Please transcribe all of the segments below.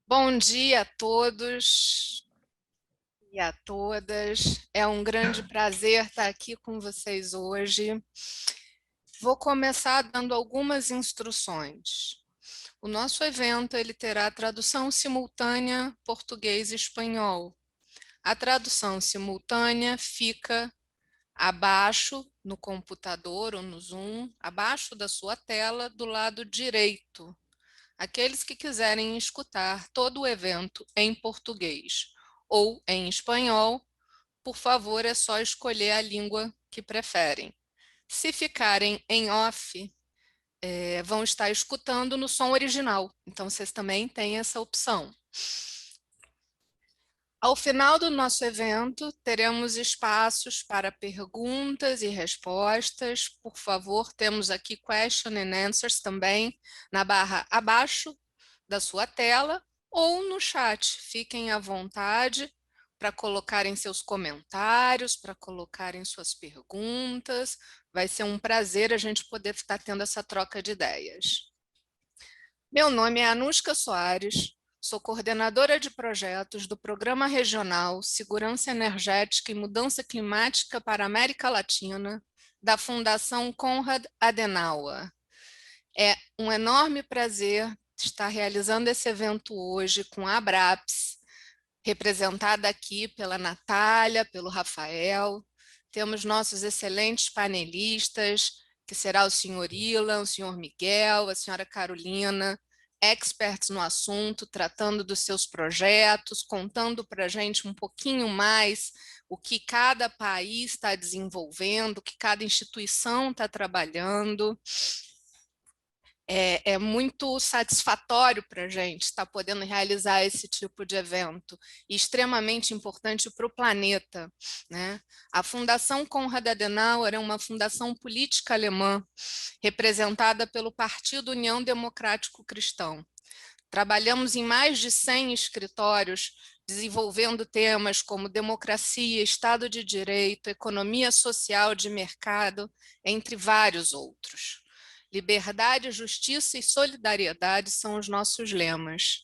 Bom dia a todos e a todas. É um grande prazer estar aqui com vocês hoje. Vou começar dando algumas instruções. O nosso evento ele terá tradução simultânea português e espanhol. A tradução simultânea fica abaixo no computador ou no Zoom, abaixo da sua tela, do lado direito. Aqueles que quiserem escutar todo o evento em português ou em espanhol, por favor, é só escolher a língua que preferem. Se ficarem em off, vão estar escutando no som original, então vocês também têm essa opção. Ao final do nosso evento, teremos espaços para perguntas e respostas. Por favor, temos aqui question and answers também na barra abaixo da sua tela ou no chat. Fiquem à vontade para colocarem seus comentários, para colocarem suas perguntas. Vai ser um prazer a gente poder estar tendo essa troca de ideias. Meu nome é Anushka Soares, sou coordenadora de projetos do Programa Regional Segurança Energética e Mudança Climática para a América Latina, da Fundação Konrad Adenauer. É um enorme prazer estar realizando esse evento hoje com a Abraps, representada aqui pela Natália, pelo Rafael. Temos nossos excelentes panelistas, que será o senhor Ilan, o senhor Miguel, a senhora Carolina, experts no assunto, tratando dos seus projetos, contando para a gente um pouquinho mais o que cada país está desenvolvendo, o que cada instituição está trabalhando. É muito satisfatório para a gente estar podendo realizar esse tipo de evento, e extremamente importante para o planeta, né? A Fundação Konrad Adenauer é uma fundação política alemã, representada pelo Partido União Democrático Cristão. Trabalhamos em mais de 100 escritórios, desenvolvendo temas como democracia, Estado de Direito, economia social de mercado, entre vários outros. Liberdade, justiça e solidariedade são os nossos lemas.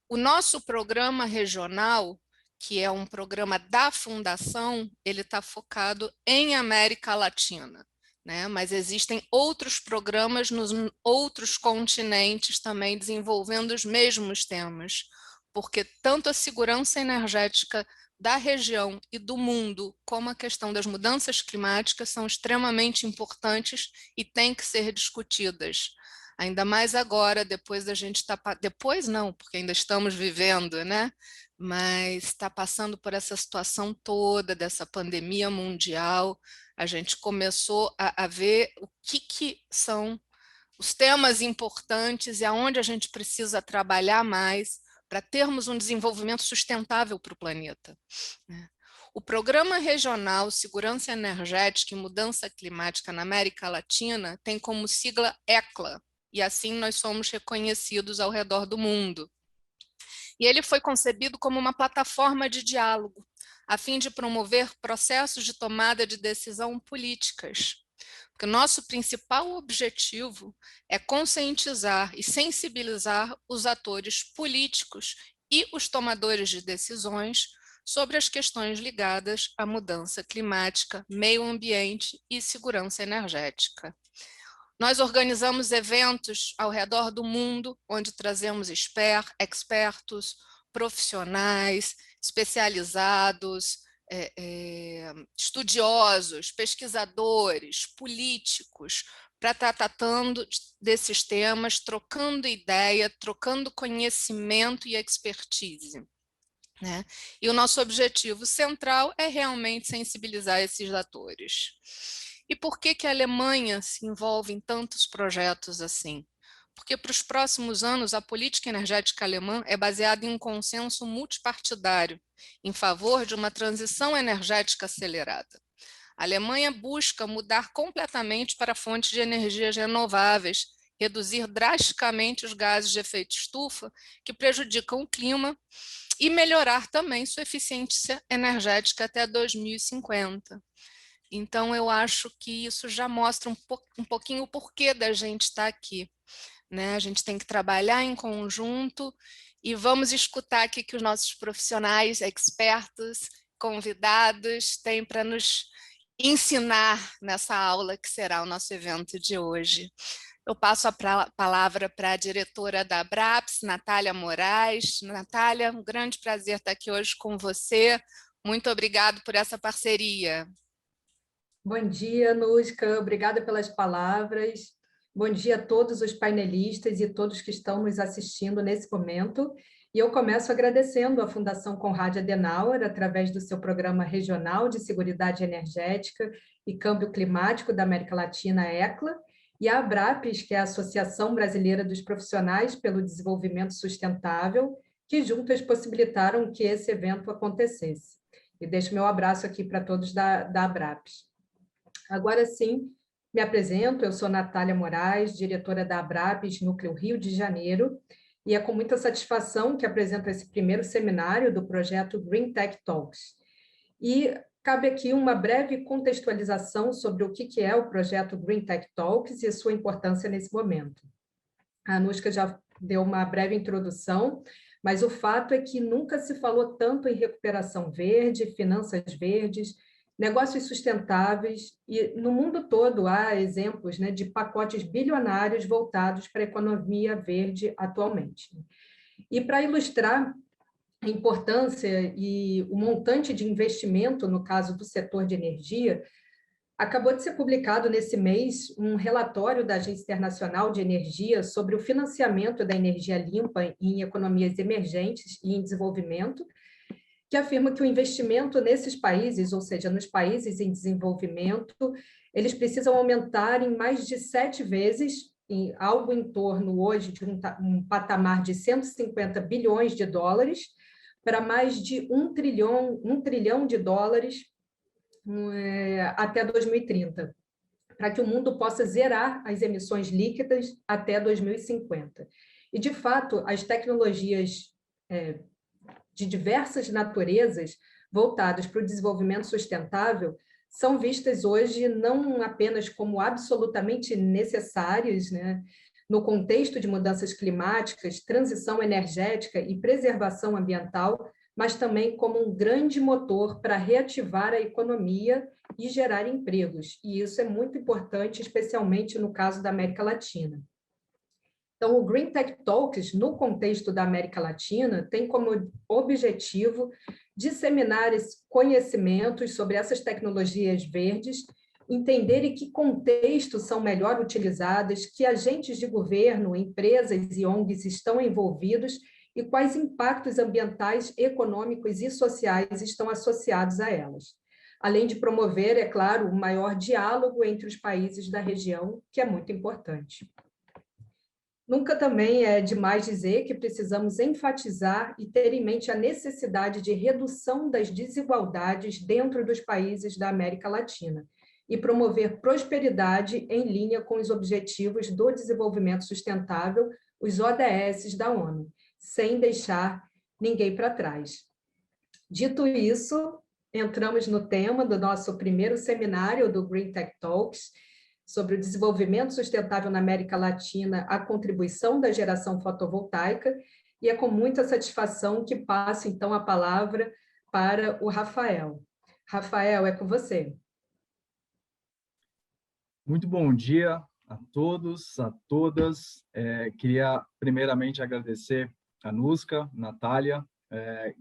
O nosso programa regional, que é um programa da Fundação, ele está focado em América Latina, né? Mas existem outros programas nos outros continentes também desenvolvendo os mesmos temas, porque tanto a segurança energética da região e do mundo, como a questão das mudanças climáticas, são extremamente importantes e têm que ser discutidas. Ainda mais agora, depois da gente estar... Depois não, porque ainda estamos vivendo, né? Mas está passando por essa situação toda, dessa pandemia mundial, a gente começou a ver o que são os temas importantes e aonde a gente precisa trabalhar mais para termos um desenvolvimento sustentável para o planeta. O Programa Regional Segurança Energética e Mudança Climática na América Latina tem como sigla ECLA, e assim nós somos reconhecidos ao redor do mundo. E ele foi concebido como uma plataforma de diálogo, a fim de promover processos de tomada de decisão políticas. Porque o nosso principal objetivo é conscientizar e sensibilizar os atores políticos e os tomadores de decisões sobre as questões ligadas à mudança climática, meio ambiente e segurança energética. Nós organizamos eventos ao redor do mundo, onde trazemos expertos, profissionais, especializados, estudiosos, pesquisadores, políticos, para estar tratando desses temas, trocando ideia, trocando conhecimento e expertise, né? E o nosso objetivo central é realmente sensibilizar esses atores. E por que a Alemanha se envolve em tantos projetos assim? Porque para os próximos anos a política energética alemã é baseada em um consenso multipartidário em favor de uma transição energética acelerada. A Alemanha busca mudar completamente para fontes de energias renováveis, reduzir drasticamente os gases de efeito estufa que prejudicam o clima e melhorar também sua eficiência energética até 2050. Então, eu acho que isso já mostra um pouquinho o porquê da gente estar aqui, né? A gente tem que trabalhar em conjunto e vamos escutar aqui que os nossos profissionais, expertos, convidados têm para nos ensinar nessa aula que será o nosso evento de hoje. Eu passo a palavra para a diretora da Abraps, Natália Moraes. Natália, um grande prazer estar aqui hoje com você. Muito obrigado por essa parceria. Bom dia, Nuska. Obrigada pelas palavras. Bom dia a todos os painelistas e todos que estão nos assistindo nesse momento. E eu começo agradecendo à Fundação Konrad Adenauer, através do seu Programa Regional de Seguridade Energética e Câmbio Climático da América Latina, ECLA, e a Abraps, que é a Associação Brasileira dos Profissionais pelo Desenvolvimento Sustentável, que juntas possibilitaram que esse evento acontecesse. E deixo meu abraço aqui para todos da Abraps. Agora sim, me apresento, eu sou Natália Moraes, diretora da Abraps Núcleo Rio de Janeiro, e é com muita satisfação que apresento esse primeiro seminário do projeto Green Tech Talks. E cabe aqui uma breve contextualização sobre o que é o projeto Green Tech Talks e a sua importância nesse momento. A Anushka já deu uma breve introdução, mas o fato é que nunca se falou tanto em recuperação verde, finanças verdes, negócios sustentáveis, e no mundo todo há exemplos, né, de pacotes bilionários voltados para a economia verde atualmente. E para ilustrar a importância e o montante de investimento, no caso do setor de energia, acabou de ser publicado nesse mês um relatório da Agência Internacional de Energia sobre o financiamento da energia limpa em economias emergentes e em desenvolvimento, que afirma que o investimento nesses países, ou seja, nos países em desenvolvimento, eles precisam aumentar em mais de 7 vezes, em algo em torno hoje de um patamar de 150 bilhões de dólares, para mais de um trilhão de dólares até 2030, para que o mundo possa zerar as emissões líquidas até 2050. E, de fato, as tecnologias de diversas naturezas voltadas para o desenvolvimento sustentável são vistas hoje não apenas como absolutamente necessárias, né, no contexto de mudanças climáticas, transição energética e preservação ambiental, mas também como um grande motor para reativar a economia e gerar empregos. E isso é muito importante, especialmente no caso da América Latina. Então, o Green Tech Talks, no contexto da América Latina, tem como objetivo disseminar conhecimentos sobre essas tecnologias verdes, entender em que contexto são melhor utilizadas, que agentes de governo, empresas e ONGs estão envolvidos e quais impactos ambientais, econômicos e sociais estão associados a elas. Além de promover, é claro, o maior diálogo entre os países da região, que é muito importante. Nunca também é demais dizer que precisamos enfatizar e ter em mente a necessidade de redução das desigualdades dentro dos países da América Latina e promover prosperidade em linha com os Objetivos do Desenvolvimento Sustentável, os ODS da ONU, sem deixar ninguém para trás. Dito isso, entramos no tema do nosso primeiro seminário do Green Tech Talks, sobre o desenvolvimento sustentável na América Latina, a contribuição da geração fotovoltaica, e é com muita satisfação que passo, então, a palavra para o Rafael. Rafael, é com você. Muito bom dia a todos, a todas. Queria, primeiramente, agradecer a Nuska, Natália,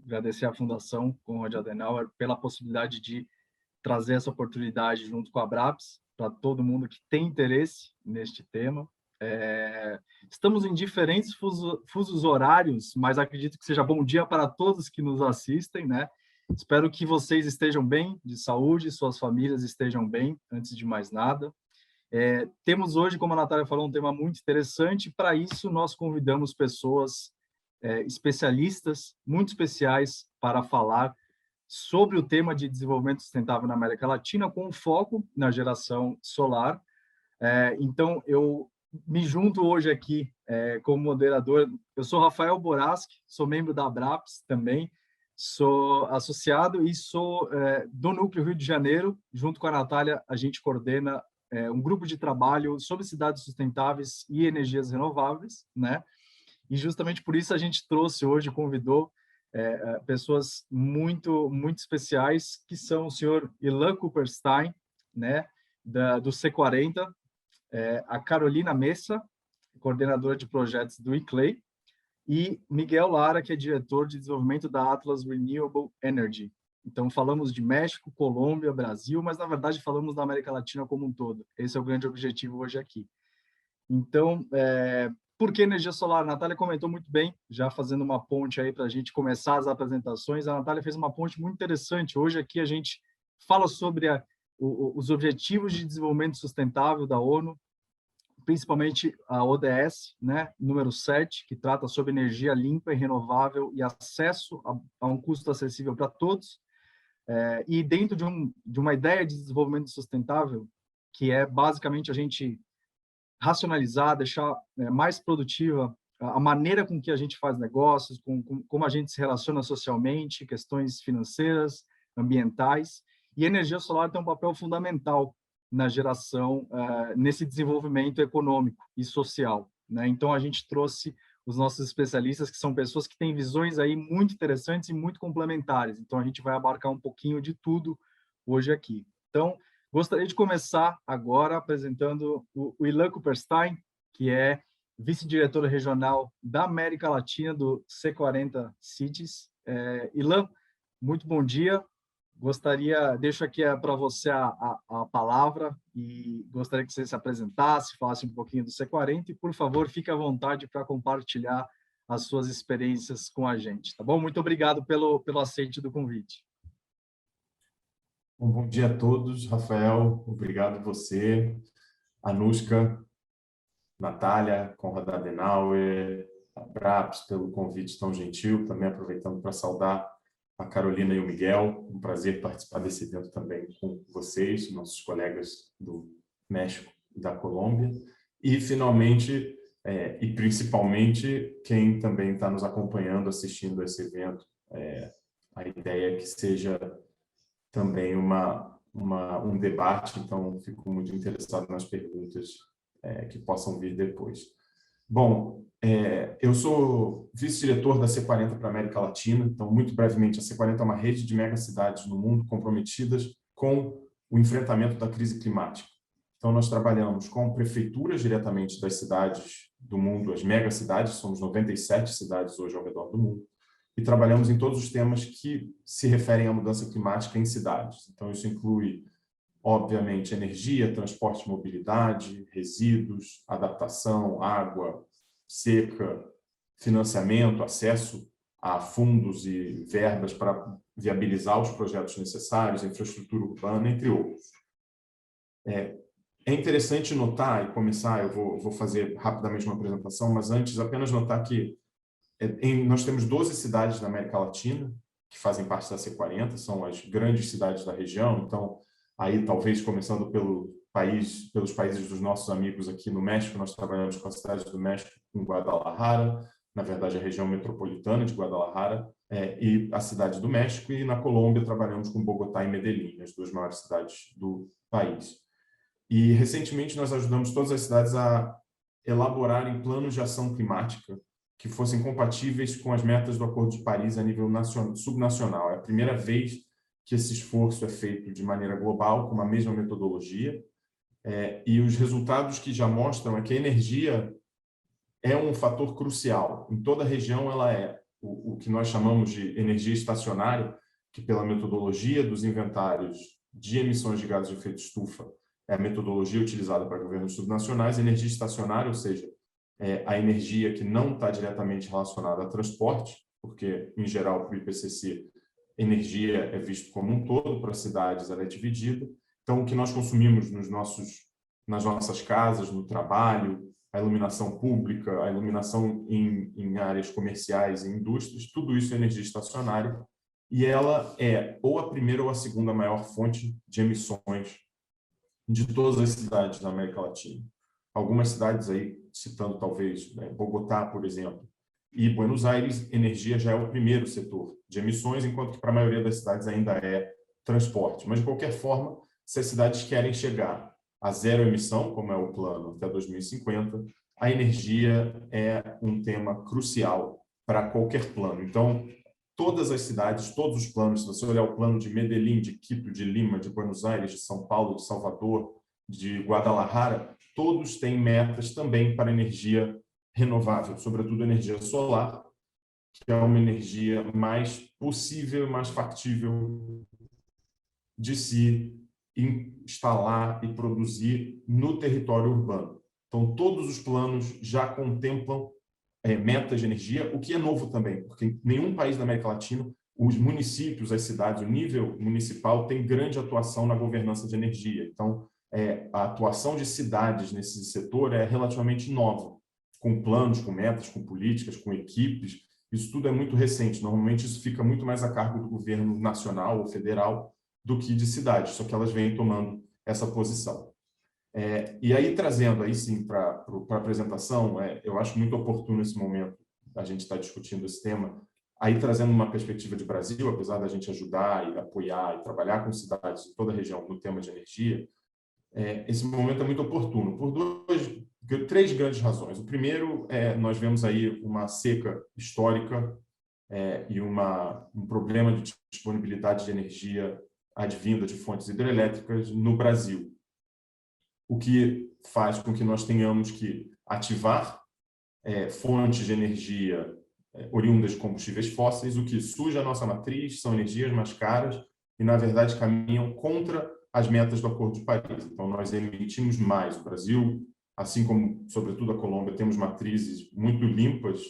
agradecer à Fundação Konrad Adenauer pela possibilidade de trazer essa oportunidade junto com a Abraps, para todo mundo que tem interesse neste tema. Estamos em diferentes fusos horários, mas acredito que seja bom dia para todos que nos assistem, né? Espero que vocês estejam bem, de saúde, suas famílias estejam bem, antes de mais nada. Temos hoje, como a Natália falou, um tema muito interessante. Para isso, nós convidamos pessoas especialistas, muito especiais, para falar sobre o tema de desenvolvimento sustentável na América Latina, com foco na geração solar. Então, eu me junto hoje aqui como moderador. Eu sou Rafael Boraski, sou membro da Abraps também, sou associado e sou do Núcleo Rio de Janeiro. Junto com a Natália, a gente coordena um grupo de trabalho sobre cidades sustentáveis e energias renováveis, né? e justamente por isso a gente trouxe hoje, convidou pessoas muito especiais, que são o senhor Ilan Cooperstein, né, do C40, a Carolina Messa, coordenadora de projetos do ICLEI, e Miguel Lara, que é diretor de desenvolvimento da Atlas Renewable Energy. Então, falamos de México, Colômbia, Brasil, mas, na verdade, falamos da América Latina como um todo. Esse é o grande objetivo hoje aqui. Então, por que energia solar? A Natália comentou muito bem, já fazendo uma ponte aí para a gente começar as apresentações. A Natália fez uma ponte muito interessante. Hoje aqui a gente fala sobre os Objetivos de Desenvolvimento Sustentável da ONU, principalmente a ODS, né, número 7, que trata sobre energia limpa e renovável e acesso a um custo acessível para todos. E dentro de uma ideia de desenvolvimento sustentável, que é basicamente a gente racionalizar, deixar mais produtiva a maneira com que a gente faz negócios, como a gente se relaciona socialmente, questões financeiras, ambientais. E a energia solar tem um papel fundamental na geração, nesse desenvolvimento econômico e social, né? Então, a gente trouxe os nossos especialistas, que são pessoas que têm visões aí muito interessantes e muito complementares. Então, a gente vai abarcar um pouquinho de tudo hoje aqui. Então, gostaria de começar agora apresentando o Ilan Cooperstein, que é vice-diretor regional da América Latina do C40 Cities. Ilan, muito bom dia. Deixo aqui para você a palavra e gostaria que você se apresentasse, falasse um pouquinho do C40 e, por favor, fique à vontade para compartilhar as suas experiências com a gente, tá bom? Muito obrigado pelo aceite do convite. Bom dia a todos. Rafael, obrigado você, Anushka, Natália, Konrad Adenauer, a Braps, pelo convite tão gentil, também aproveitando para saudar a Carolina e o Miguel. Um prazer participar desse evento também com vocês, nossos colegas do México e da Colômbia. E, finalmente, e principalmente, quem também está nos acompanhando, assistindo esse evento. A ideia é que seja também um debate, então fico muito interessado nas perguntas que possam vir depois. Bom, eu sou vice-diretor da C40 para a América Latina, então, muito brevemente, a C40 é uma rede de megacidades no mundo comprometidas com o enfrentamento da crise climática. Então, nós trabalhamos com prefeituras diretamente das cidades do mundo, as megacidades, somos 97 cidades hoje ao redor do mundo, e trabalhamos em todos os temas que se referem à mudança climática em cidades. Então, isso inclui, obviamente, energia, transporte e mobilidade, resíduos, adaptação, água, seca, financiamento, acesso a fundos e verbas para viabilizar os projetos necessários, infraestrutura urbana, entre outros. É interessante notar e começar, eu vou fazer rapidamente uma apresentação, mas antes apenas notar que nós temos 12 cidades na América Latina que fazem parte da C40, são as grandes cidades da região. Então, aí talvez começando pelos países dos nossos amigos aqui no México, nós trabalhamos com a cidade do México, com Guadalajara, na verdade a região metropolitana de Guadalajara, e a cidade do México, e na Colômbia trabalhamos com Bogotá e Medellín, as duas maiores cidades do país. E recentemente nós ajudamos todas as cidades a elaborarem planos de ação climática que fossem compatíveis com as metas do Acordo de Paris a nível subnacional. É a primeira vez que esse esforço é feito de maneira global, com uma mesma metodologia, e os resultados que já mostram é que a energia é um fator crucial. Em toda a região, ela é o que nós chamamos de energia estacionária, que pela metodologia dos inventários de emissões de gases de efeito estufa é a metodologia utilizada para governos subnacionais. Energia estacionária, ou seja, a energia que não está diretamente relacionada a transporte, porque, em geral, para o IPCC, energia é visto como um todo, para as cidades ela é dividida. Então, o que nós consumimos nas nossas casas, no trabalho, a iluminação pública, a iluminação em áreas comerciais e indústrias, tudo isso é energia estacionária, e ela é ou a primeira ou a segunda maior fonte de emissões de todas as cidades da América Latina. Algumas cidades aí, citando talvez Bogotá, por exemplo, e Buenos Aires, energia já é o primeiro setor de emissões, enquanto que para a maioria das cidades ainda é transporte. Mas, de qualquer forma, se as cidades querem chegar a zero emissão, como é o plano até 2050, a energia é um tema crucial para qualquer plano. Então, todas as cidades, todos os planos, se você olhar o plano de Medellín, de Quito, de Lima, de Buenos Aires, de São Paulo, de Salvador, de Guadalajara, todos têm metas também para energia renovável, sobretudo energia solar, que é uma energia mais possível, mais factível de se instalar e produzir no território urbano. Então, todos os planos já contemplam metas de energia, o que é novo também, porque em nenhum país da América Latina, os municípios, as cidades, o nível municipal tem grande atuação na governança de energia. Então, a atuação de cidades nesse setor é relativamente nova, com planos, com metas, com políticas, com equipes. Isso tudo é muito recente. Normalmente, isso fica muito mais a cargo do governo nacional ou federal do que de cidades, só que elas vêm tomando essa posição. E aí, trazendo aí sim para a apresentação, eu acho muito oportuno esse momento a gente estar discutindo esse tema, aí trazendo uma perspectiva de Brasil, apesar da gente ajudar e apoiar e trabalhar com cidades de toda a região no tema de energia, esse momento é muito oportuno, por três grandes razões. O primeiro, nós vemos aí uma seca histórica e um problema de disponibilidade de energia advinda de fontes hidrelétricas no Brasil, o que faz com que nós tenhamos que ativar fontes de energia oriundas de combustíveis fósseis, o que suja a nossa matriz, são energias mais caras e, na verdade, caminham contra as metas do Acordo de Paris. Então, nós emitimos mais. O Brasil, assim como, sobretudo, a Colômbia, temos matrizes muito limpas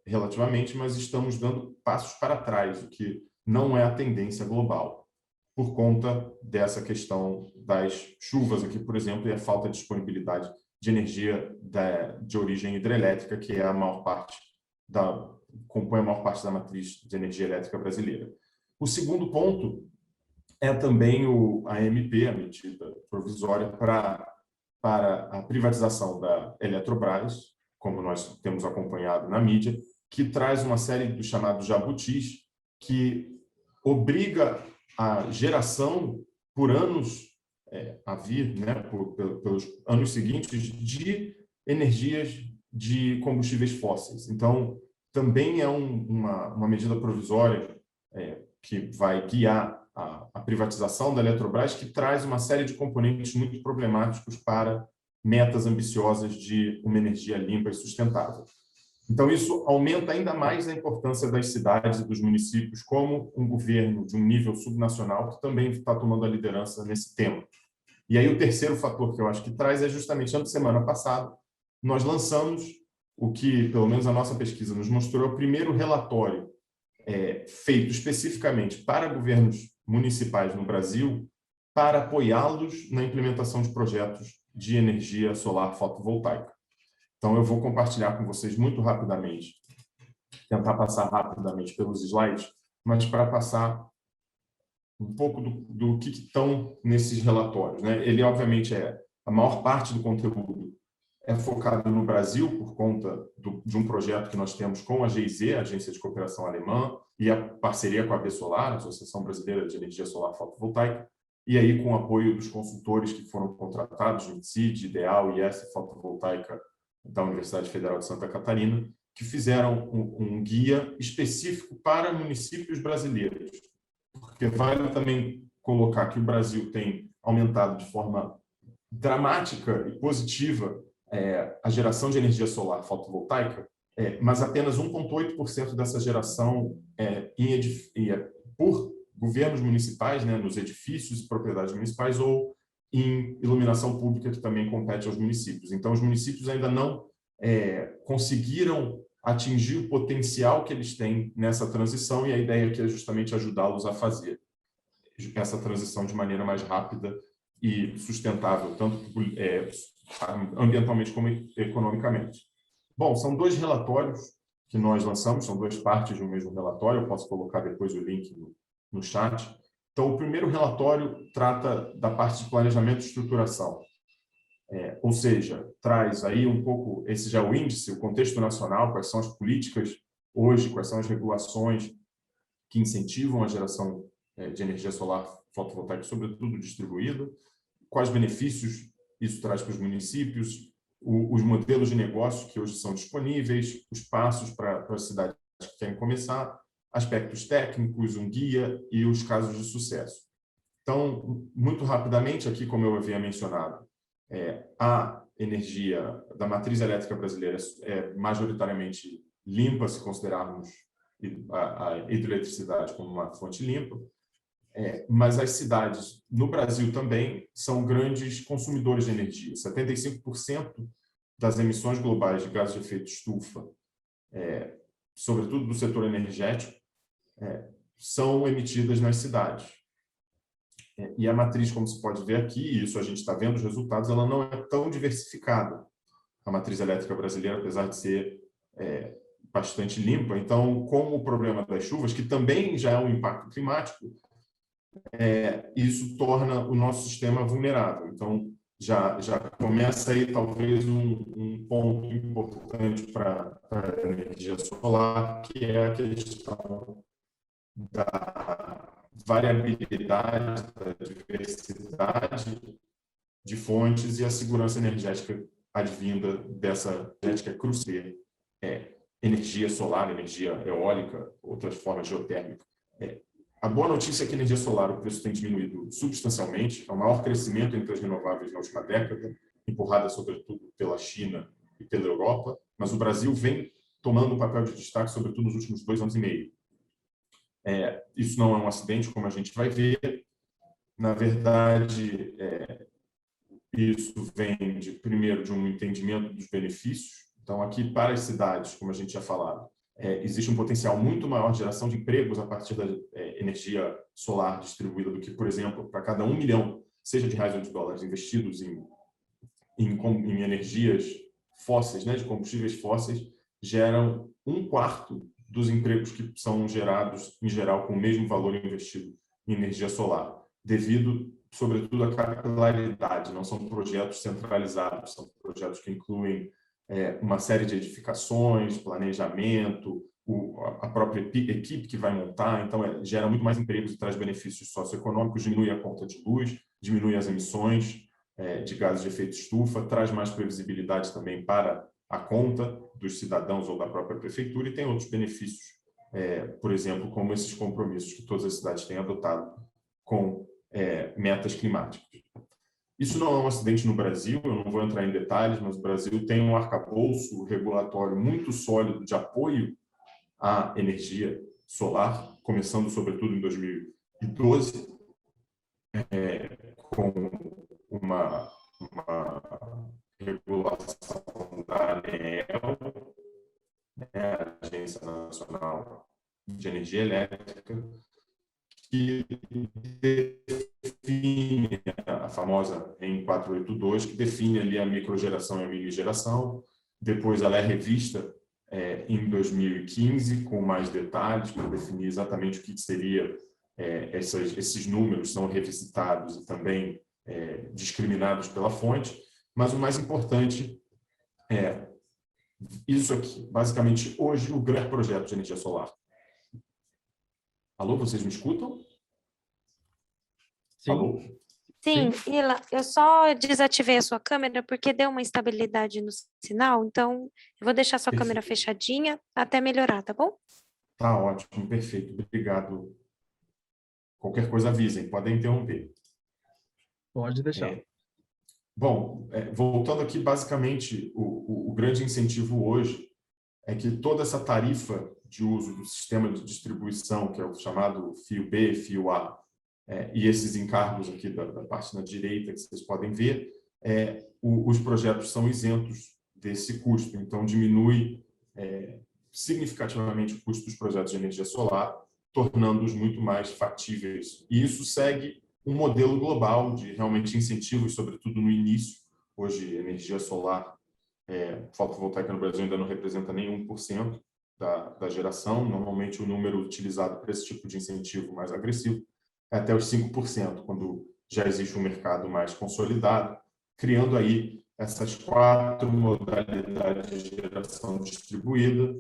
relativamente, mas estamos dando passos para trás, o que não é a tendência global, por conta dessa questão das chuvas aqui, por exemplo, e a falta de disponibilidade de energia de origem hidrelétrica, que é a maior parte compõe a maior parte da matriz de energia elétrica brasileira. O segundo ponto é também a AMP, a medida provisória para a privatização da Eletrobras, como nós temos acompanhado na mídia, que traz uma série dos chamados jabutis, que obriga a geração por anos a vir, né, pelos anos seguintes, de energias de combustíveis fósseis. Então, também é uma medida provisória que vai guiar a privatização da Eletrobras, que traz uma série de componentes muito problemáticos para metas ambiciosas de uma energia limpa e sustentável. Então, isso aumenta ainda mais a importância das cidades e dos municípios como um governo de um nível subnacional que também está tomando a liderança nesse tema. E aí o terceiro fator que eu acho que traz é justamente, na semana passada, nós lançamos o que, pelo menos a nossa pesquisa nos mostrou, o primeiro relatório feito especificamente para governos municipais no Brasil para apoiá-los na implementação de projetos de energia solar fotovoltaica. Então, eu vou compartilhar com vocês muito rapidamente, tentar passar rapidamente pelos slides, mas para passar um pouco do que estão nesses relatórios, né? Ele, obviamente, a maior parte do conteúdo é focado no Brasil, por conta de um projeto que nós temos com a GIZ, a Agência de Cooperação Alemã, e a parceria com a ABSolar, a Associação Brasileira de Energia Solar Fotovoltaica, e aí com o apoio dos consultores que foram contratados, MITSID, Ideal e IES Fotovoltaica, da Universidade Federal de Santa Catarina, que fizeram um guia específico para municípios brasileiros. Porque vale também colocar que o Brasil tem aumentado de forma dramática e positiva a geração de energia solar fotovoltaica, mas apenas 1,8% dessa geração por governos municipais, né, nos edifícios e propriedades municipais, ou em iluminação pública, que também compete aos municípios. Então, os municípios ainda não conseguiram atingir o potencial que eles têm nessa transição, e a ideia aqui é justamente ajudá-los a fazer essa transição de maneira mais rápida e sustentável, tanto ambientalmente como economicamente. Bom, são dois relatórios que nós lançamos, são duas partes de um mesmo relatório, eu posso colocar depois o link no chat. Então, o primeiro relatório trata da parte de planejamento e estruturação, ou seja, traz aí um pouco, esse já é o índice, o contexto nacional, quais são as políticas hoje, quais são as regulações que incentivam a geração de energia solar fotovoltaica, sobretudo distribuída, quais benefícios isso traz para os municípios, os modelos de negócio que hoje são disponíveis, os passos para as cidades que querem começar, aspectos técnicos, um guia e os casos de sucesso. Então, muito rapidamente, aqui, como eu havia mencionado, a energia da matriz elétrica brasileira é majoritariamente limpa, se considerarmos a hidroeletricidade como uma fonte limpa, mas as cidades no Brasil também são grandes consumidores de energia. 75% das emissões globais de gases de efeito estufa, sobretudo do setor energético, são emitidas nas cidades. E a matriz, como se pode ver aqui, e isso a gente está vendo os resultados, ela não é tão diversificada. A matriz elétrica brasileira, apesar de ser bastante limpa, então, como o problema das chuvas, que também já é um impacto climático, isso torna o nosso sistema vulnerável. Então, já começa aí talvez um ponto importante para a energia solar, que é a questão da variabilidade, da diversidade de fontes e a segurança energética advinda dessa energética crucial, energia solar, energia eólica, outras formas geotérmicas. A boa notícia é que a energia solar, o preço tem diminuído substancialmente, é o maior crescimento entre as renováveis na última década, empurrada sobretudo pela China e pela Europa, mas o Brasil vem tomando um papel de destaque, sobretudo nos últimos 2 anos e meio. Isso não é um acidente, como a gente vai ver. Na verdade, isso vem, primeiro, de um entendimento dos benefícios. Então, aqui, para as cidades, como a gente já falado, existe um potencial muito maior de geração de empregos a partir da energia solar distribuída do que, por exemplo, para cada 1 milhão, seja de reais ou de dólares, investidos em energias fósseis, né, de combustíveis fósseis, geram 1/4 dos empregos que são gerados, em geral, com o mesmo valor investido em energia solar, devido, sobretudo, à capilaridade. Não são projetos centralizados, são projetos que incluem uma série de edificações, planejamento, a própria equipe que vai montar. Então, gera muito mais empregos e traz benefícios socioeconômicos, diminui a conta de luz, diminui as emissões de gases de efeito estufa, traz mais previsibilidade também para a conta dos cidadãos ou da própria prefeitura, e tem outros benefícios, por exemplo, como esses compromissos que todas as cidades têm adotado com metas climáticas. Isso não é um acidente no Brasil, eu não vou entrar em detalhes, mas o Brasil tem um arcabouço regulatório muito sólido de apoio à energia solar, começando sobretudo em 2012, com uma regulação da ANEEL, a Agência Nacional de Energia Elétrica, que define a famosa REN 482, que define ali a microgeração e a minigeração. Depois ela é revista em 2015 com mais detalhes para definir exatamente o que seria esses números, são revisitados e também discriminados pela fonte. Mas o mais importante é isso aqui. Basicamente, hoje, o grande projeto de energia solar. Alô, vocês me escutam? Sim. Alô? Sim, Ila, eu só desativei a sua câmera porque deu uma instabilidade no sinal, então eu vou deixar sua câmera fechadinha até melhorar, tá bom? Tá ótimo, perfeito. Obrigado. Qualquer coisa avisem, podem interromper. Pode deixar. Bom, voltando aqui, basicamente, o grande incentivo hoje é que toda essa tarifa de uso do sistema de distribuição, que é o chamado fio B, fio A, e esses encargos aqui da parte na direita que vocês podem ver, os projetos são isentos desse custo, então diminui significativamente o custo dos projetos de energia solar, tornando-os muito mais factíveis. E isso segue um modelo global de realmente incentivos, sobretudo no início. Hoje, energia solar fotovoltaica no Brasil ainda não representa nem 1% da geração. Normalmente, o número utilizado para esse tipo de incentivo mais agressivo é até os 5%, quando já existe um mercado mais consolidado, criando aí essas 4 modalidades de geração distribuída,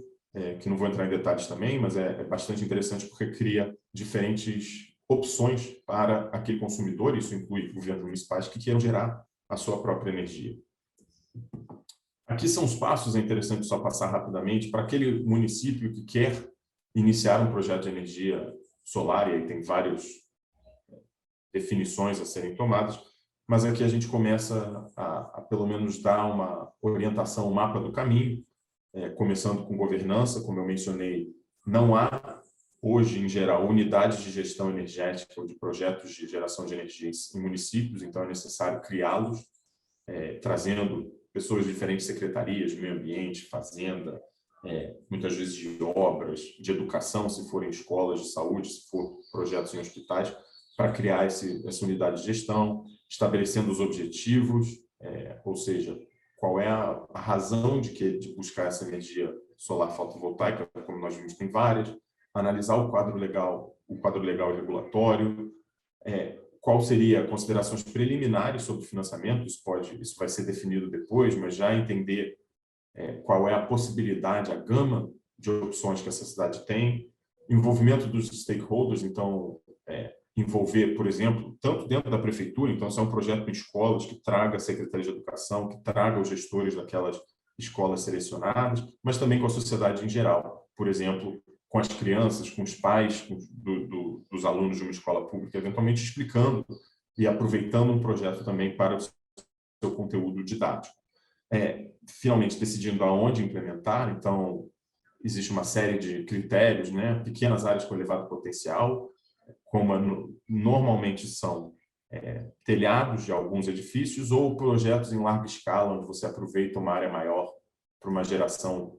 que não vou entrar em detalhes também, mas é bastante interessante porque cria diferentes opções para aquele consumidor, isso inclui governos municipais que queiram gerar a sua própria energia. Aqui são os passos, é interessante só passar rapidamente, para aquele município que quer iniciar um projeto de energia solar, e aí tem várias definições a serem tomadas, mas aqui a gente começa a pelo menos dar uma orientação, um mapa do caminho, começando com governança. Como eu mencionei, não há hoje, em geral, unidades de gestão energética ou de projetos de geração de energia em municípios, então é necessário criá-los, trazendo pessoas de diferentes secretarias, de meio ambiente, fazenda, muitas vezes de obras, de educação, se forem escolas, de saúde, se for projetos em hospitais, para criar essa unidade de gestão, estabelecendo os objetivos, ou seja, qual é a razão de buscar essa energia solar fotovoltaica, como nós vimos, tem várias, analisar o quadro legal e regulatório, qual seria considerações preliminares sobre o financiamento, isso vai ser definido depois, mas já entender qual é a possibilidade, a gama de opções que essa cidade tem, envolvimento dos stakeholders, então, envolver, por exemplo, tanto dentro da prefeitura, então, se é um projeto em escolas, que traga a Secretaria de Educação, que traga os gestores daquelas escolas selecionadas, mas também com a sociedade em geral, por exemplo, com as crianças, com os pais dos alunos de uma escola pública, eventualmente explicando e aproveitando um projeto também para o seu conteúdo didático. Finalmente, decidindo aonde implementar, então, existe uma série de critérios, né? Pequenas áreas com elevado potencial, como normalmente são telhados de alguns edifícios, ou projetos em larga escala, onde você aproveita uma área maior para uma geração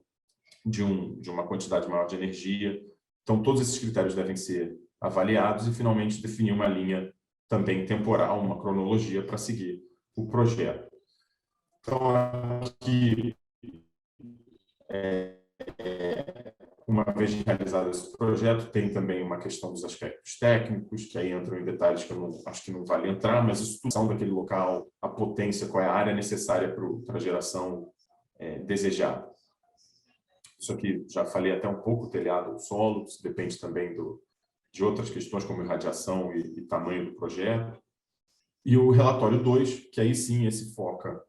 de uma quantidade maior de energia. Então, todos esses critérios devem ser avaliados e, finalmente, definir uma linha também temporal, uma cronologia para seguir o projeto. Então, aqui, uma vez realizado esse projeto, tem também uma questão dos aspectos técnicos, que aí entram em detalhes que eu acho que não vale entrar, mas a situação daquele local, a potência, qual é a área necessária para a geração desejada. Isso aqui já falei até um pouco, telhado ou solo, isso depende também de outras questões, como irradiação e tamanho do projeto. E o relatório 2, que aí sim esse foca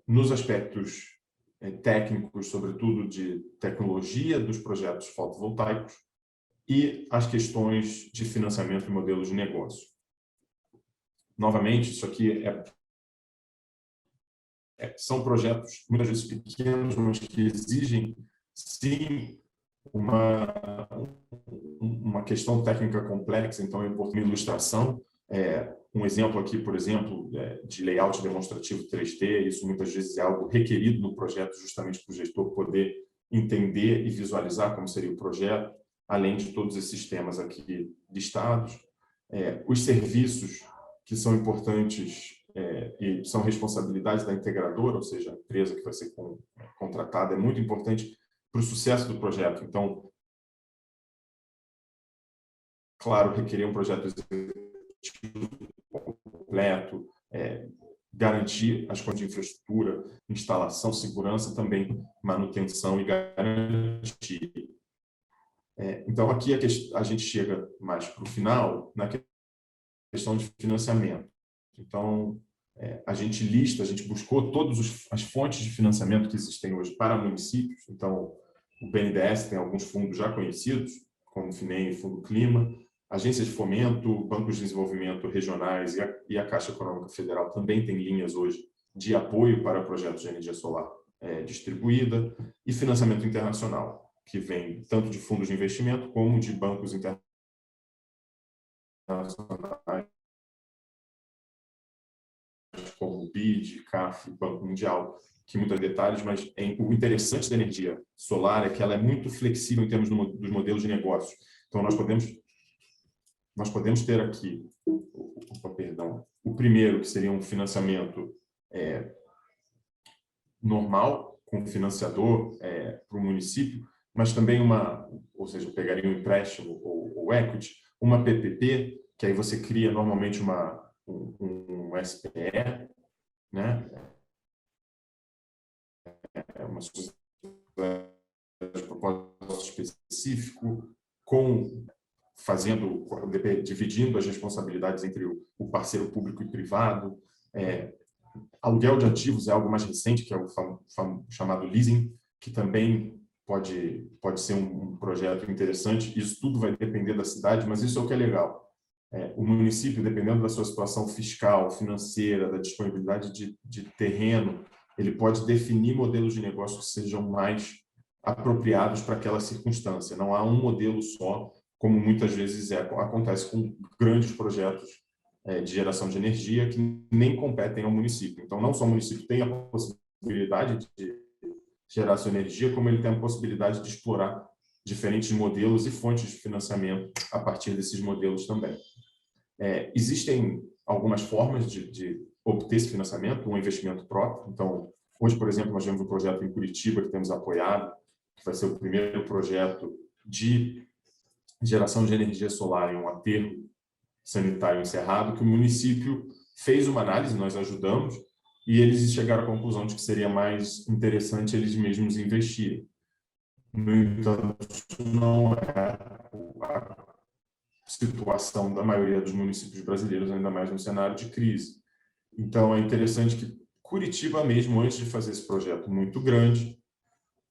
nos aspectos técnicos, sobretudo de tecnologia dos projetos fotovoltaicos, e as questões de financiamento e modelos de negócio. Novamente, isso aqui são projetos muitas vezes pequenos, mas que exigem, sim, uma questão técnica complexa. Então, eu vou uma ilustração, um exemplo aqui, por exemplo, de layout demonstrativo 3D. Isso muitas vezes é algo requerido no projeto, justamente para o gestor poder entender e visualizar como seria o projeto, além de todos esses temas aqui listados. Os serviços que são importantes e são responsabilidade da integradora, ou seja, a empresa que vai ser contratada, é muito importante para o sucesso do projeto. Então, claro, requerer um projeto completo, garantir as condições de infraestrutura, instalação, segurança, também manutenção e garantia. Então, aqui a gente chega mais para o final, na questão de financiamento. Então, a gente buscou todas as fontes de financiamento que existem hoje para municípios. Então, o BNDES tem alguns fundos já conhecidos, como o FINEM e o Fundo Clima, agências de fomento, bancos de desenvolvimento regionais e a Caixa Econômica Federal também tem linhas hoje de apoio para projetos de energia solar distribuída, e financiamento internacional, que vem tanto de fundos de investimento como de bancos internacionais, como o BID, CAF, Banco Mundial, que muitos detalhes, mas o interessante da energia solar é que ela é muito flexível em termos dos modelos de negócios. Então, nós podemos ter aqui, o primeiro, que seria um financiamento normal, com financiador para o município, mas também ou seja, eu pegaria um empréstimo ou equity, uma PPP, que aí você cria normalmente um SPE, né? Uma sociedade de propósito específico, dividindo as responsabilidades entre o parceiro público e privado, Aluguel de ativos é algo mais recente, que é o chamado leasing, que também pode ser um projeto interessante. Isso tudo vai depender da cidade, mas isso é o que é legal. O município, dependendo da sua situação fiscal, financeira, da disponibilidade de terreno, ele pode definir modelos de negócio que sejam mais apropriados para aquela circunstância. Não há um modelo só, como muitas vezes acontece com grandes projetos de geração de energia que nem competem ao município. Então, não só o município tem a possibilidade de gerar sua energia, como ele tem a possibilidade de explorar diferentes modelos e fontes de financiamento a partir desses modelos também. Existem algumas formas de obter esse financiamento, um investimento próprio. Então, hoje, por exemplo, nós temos um projeto em Curitiba que temos apoiado, que vai ser o primeiro projeto de geração de energia solar em um aterro sanitário encerrado, que o município fez uma análise, nós ajudamos, e eles chegaram à conclusão de que seria mais interessante eles mesmos investirem. No entanto, isso não é a situação da maioria dos municípios brasileiros, ainda mais no cenário de crise. Então, é interessante que Curitiba mesmo, antes de fazer esse projeto muito grande,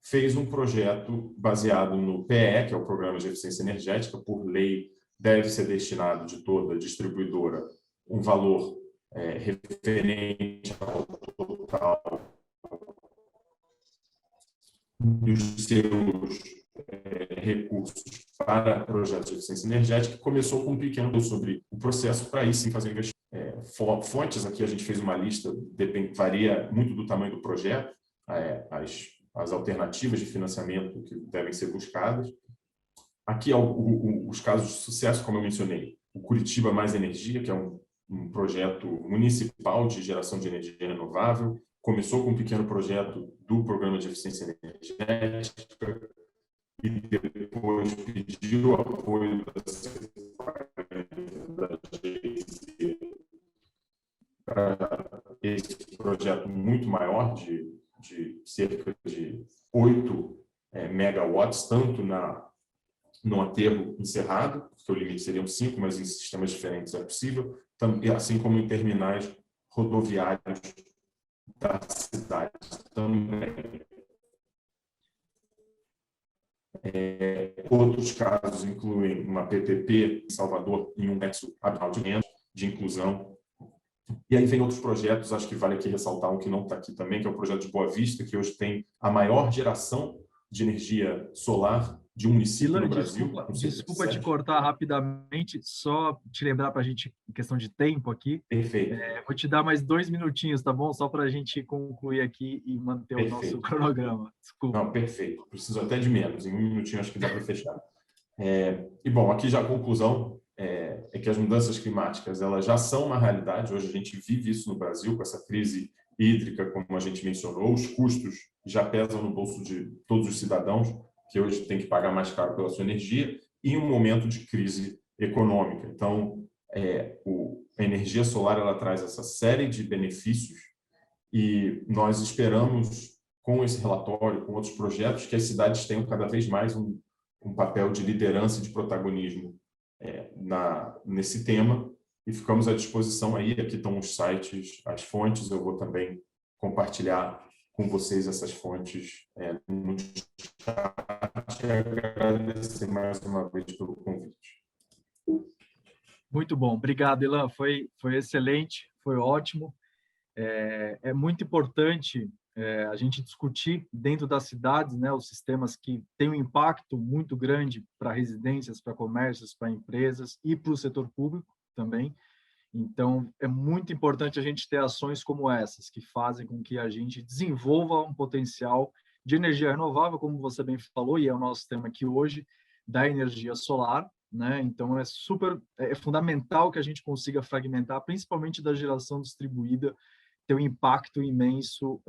fez um projeto baseado no PE, que é o Programa de Eficiência Energética. Por lei, deve ser destinado de toda distribuidora um valor referente ao total dos seus recursos para projetos de eficiência energética. Começou com um pequeno sobre o processo para aí sim fazer investimento. Fontes, aqui a gente fez uma lista, varia muito do tamanho do projeto, as alternativas de financiamento que devem ser buscadas. Aqui, os casos de sucesso, como eu mencionei, o Curitiba Mais Energia, que é um projeto municipal de geração de energia renovável, começou com um pequeno projeto do Programa de Eficiência Energética e depois pediu apoio da GIC para esse projeto muito maior, de cerca de 8 megawatts, tanto no aterro encerrado, porque o limite seriam 5, mas em sistemas diferentes é possível, assim como em terminais rodoviários da cidade também. Outros casos incluem uma PPP em Salvador, em um nexo habitacional de renda, de inclusão. E aí vem outros projetos, acho que vale aqui ressaltar um que não está aqui também, que é o projeto de Boa Vista, que hoje tem a maior geração de energia solar de um município no Brasil. Desculpa te cortar rapidamente, só te lembrar para a gente, em questão de tempo aqui. Perfeito. Vou te dar mais 2 minutinhos, tá bom? Só para a gente concluir aqui e manter o nosso cronograma. Desculpa. Não, perfeito. Preciso até de menos. Em 1 minutinho acho que dá para fechar. E, bom, aqui já a conclusão é que as mudanças climáticas elas já são uma realidade. Hoje a gente vive isso no Brasil, com essa crise hídrica, como a gente mencionou. Os custos já pesam no bolso de todos os cidadãos, que hoje tem que pagar mais caro pela sua energia, em um momento de crise econômica. Então, a energia solar ela traz essa série de benefícios e nós esperamos, com esse relatório, com outros projetos, que as cidades tenham cada vez mais um papel de liderança e de protagonismo nesse tema, e ficamos à disposição aí. Aqui estão os sites, as fontes, eu vou também compartilhar com vocês essas fontes no chat, e agradecer mais uma vez pelo convite. Muito bom, obrigado, Ilan, foi excelente, foi ótimo. É muito importante a gente discutir dentro das cidades, né, os sistemas que têm um impacto muito grande para residências, para comércios, para empresas e para o setor público também. Então, é muito importante a gente ter ações como essas, que fazem com que a gente desenvolva um potencial de energia renovável, como você bem falou, e é o nosso tema aqui hoje, da energia solar, né? Então, é fundamental que a gente consiga fragmentar, principalmente da geração distribuída, ter um impacto imenso,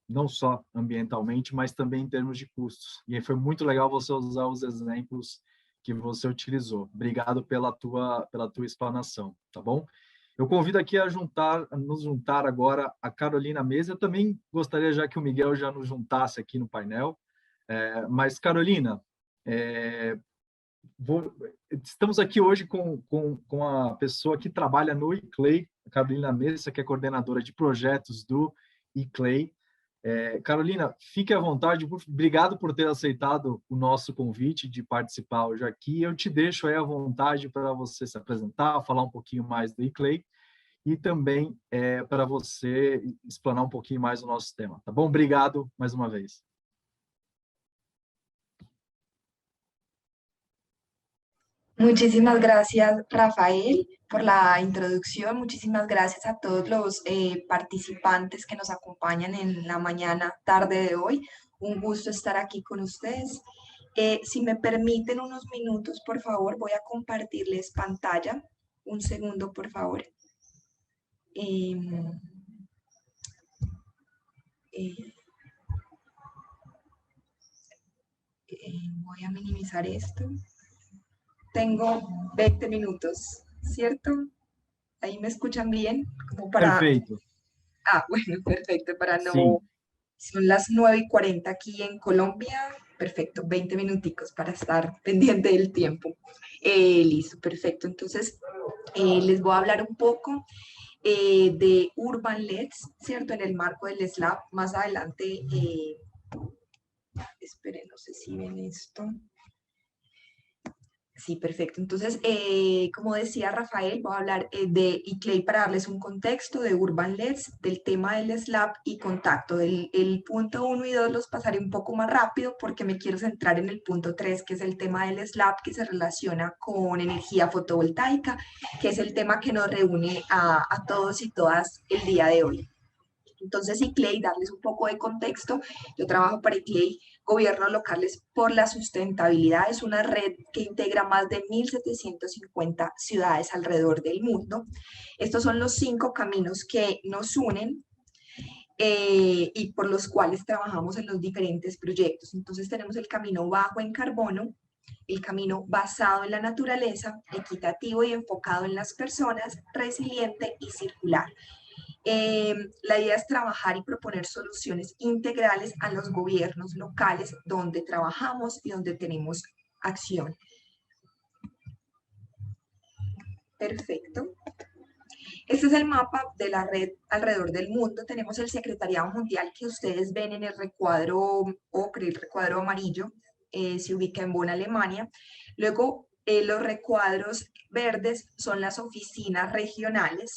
não só ambientalmente, mas também em termos de custos. E aí foi muito legal você usar os exemplos que você utilizou. Obrigado pela tua explanação, tá bom? Eu convido aqui a nos juntar agora a Carolina Mesa. Eu também gostaria já que o Miguel já nos juntasse aqui no painel. Mas, Carolina, Estamos aqui hoje com a pessoa que trabalha no ICLEI, a Carolina Messa, que é coordenadora de projetos do ICLEI. Carolina, fique à vontade, obrigado por ter aceitado o nosso convite de participar hoje aqui. Eu te deixo aí à vontade para você se apresentar, falar um pouquinho mais do ICLEI e também para você explanar um pouquinho mais o nosso tema, tá bom? Obrigado mais uma vez. Muchísimas gracias, Rafael, por la introducción. Muchísimas gracias a todos los participantes que nos acompañan en la mañana, tarde de hoy. Un gusto estar aquí con ustedes. Si me permiten unos minutos, por favor, voy a compartirles pantalla. Un segundo, por favor. Voy a minimizar esto. Tengo 20 minutos, ¿cierto? ¿Ahí me escuchan bien? Como para... Perfecto. Bueno, perfecto, para no... Sí. Son las 9:40 aquí en Colombia. Perfecto, 20 minuticos para estar pendiente del tiempo. Listo, perfecto. Entonces, les voy a hablar un poco de Urban LEDs, ¿cierto? En el marco del SLAP. Más adelante, esperen, no sé si ven esto. Sí, perfecto. Entonces, como decía Rafael, voy a hablar de ICLEI para darles un contexto de Urban LEDs, del tema del SLAP y contacto. El punto 1 y 2 los pasaré un poco más rápido porque me quiero centrar en el punto 3, que es el tema del SLAP, que se relaciona con energía fotovoltaica, que es el tema que nos reúne a todos y todas el día de hoy. Entonces, ICLEI, darles un poco de contexto, yo trabajo para ICLEI, Gobiernos Locales por la Sustentabilidad, es una red que integra más de 1.750 ciudades alrededor del mundo. Estos son los 5 caminos que nos unen y por los cuales trabajamos en los diferentes proyectos. Entonces tenemos el camino bajo en carbono, el camino basado en la naturaleza, equitativo y enfocado en las personas, resiliente y circular. La idea es trabajar y proponer soluciones integrales a los gobiernos locales donde trabajamos y donde tenemos acción. Perfecto. Este es el mapa de la red alrededor del mundo. Tenemos el Secretariado Mundial que ustedes ven en el recuadro ocre, el recuadro amarillo, se ubica en Bonn, Alemania. Luego, los recuadros verdes son las oficinas regionales.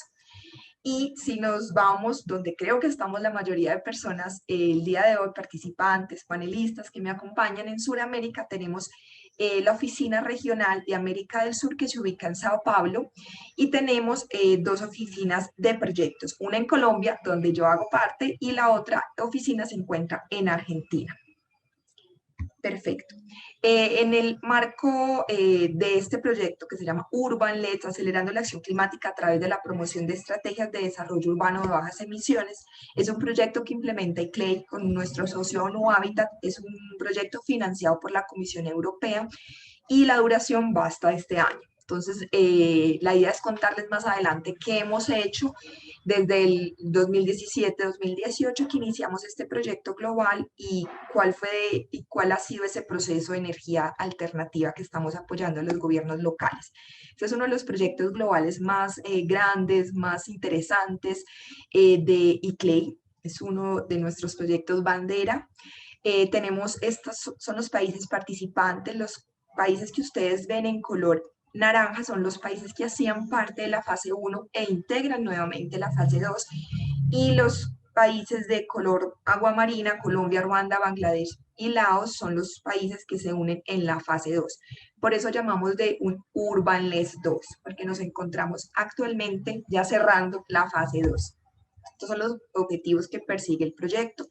Y si nos vamos, donde creo que estamos la mayoría de personas el día de hoy, participantes, panelistas que me acompañan en Sudamérica, tenemos la oficina regional de América del Sur que se ubica en Sao Paulo y tenemos 2 oficinas de proyectos, una en Colombia, donde yo hago parte, y la otra oficina se encuentra en Argentina. Perfecto. En el marco de este proyecto que se llama Urban LEDs, acelerando la acción climática a través de la promoción de estrategias de desarrollo urbano de bajas emisiones, es un proyecto que implementa ICLEI con nuestro socio ONU Habitat, es un proyecto financiado por la Comisión Europea y la duración va hasta este año. Entonces, la idea es contarles más adelante qué hemos hecho desde el 2017-2018 que iniciamos este proyecto global y cuál ha sido ese proceso de energía alternativa que estamos apoyando a los gobiernos locales. Este es uno de los proyectos globales más grandes, más interesantes de ICLEI. Es uno de nuestros proyectos bandera. Estos son los países participantes, los países que ustedes ven en color naranja son los países que hacían parte de la fase 1 e integran nuevamente la fase 2, y los países de color agua marina, Colombia, Ruanda, Bangladesh y Laos, son los países que se unen en la fase 2. Por eso llamamos de un Urban LEDs 2, porque nos encontramos actualmente ya cerrando la fase 2. Estos son los objetivos que persigue el proyecto: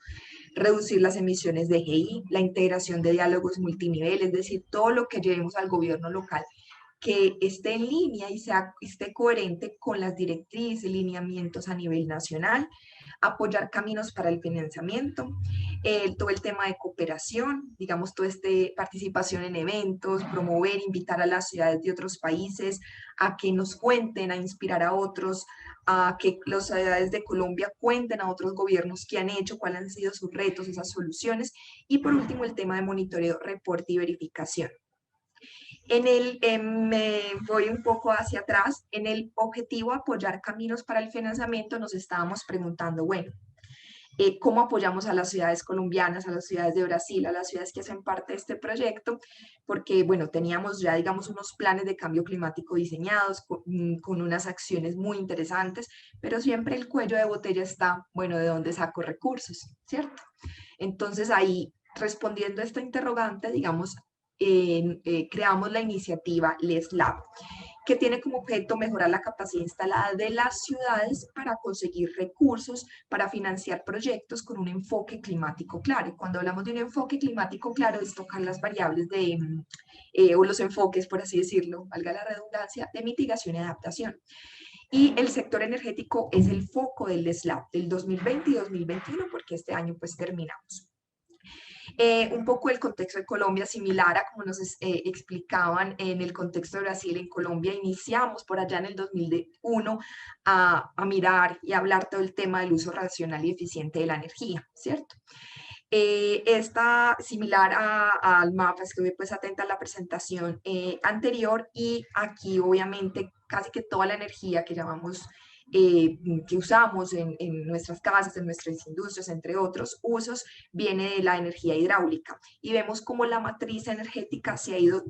reducir las emisiones de GI, la integración de diálogos multinivel, es decir, todo lo que llevemos al gobierno local que esté en línea y esté coherente con las directrices y lineamientos a nivel nacional, apoyar caminos para el financiamiento, todo el tema de cooperación, digamos, toda esta participación en eventos, promover, invitar a las ciudades de otros países a que nos cuenten, a inspirar a otros, a que las ciudades de Colombia cuenten a otros gobiernos qué han hecho, cuáles han sido sus retos, esas soluciones, y por último el tema de monitoreo, reporte y verificación. Me voy un poco hacia atrás. En el objetivo apoyar caminos para el financiamiento nos estábamos preguntando, bueno, cómo apoyamos a las ciudades colombianas, a las ciudades de Brasil, a las ciudades que hacen parte de este proyecto, porque, bueno, teníamos ya, digamos, unos planes de cambio climático diseñados con unas acciones muy interesantes, pero siempre el cuello de botella está, bueno, ¿de dónde saco recursos? ¿Cierto? Entonces ahí, respondiendo a esta interrogante, digamos, creamos la iniciativa Les Lab, que tiene como objeto mejorar la capacidad instalada de las ciudades para conseguir recursos, para financiar proyectos con un enfoque climático claro. Y cuando hablamos de un enfoque climático claro, es tocar las variables o los enfoques, por así decirlo, valga la redundancia, de mitigación y adaptación. Y el sector energético es el foco del SLAP del 2020 y 2021, porque este año pues terminamos. Un poco el contexto de Colombia similar a como nos explicaban en el contexto de Brasil. En Colombia iniciamos por allá en el 2001 a mirar y a hablar todo el tema del uso racional y eficiente de la energía, ¿cierto? Esta similar al mapa, estuve pues atenta a la presentación anterior, y aquí obviamente casi que toda la energía que llamamos que usamos en nuestras casas, en nuestras industrias, entre otros usos, viene de la energía hidráulica, y vemos cómo la matriz energética se ha ido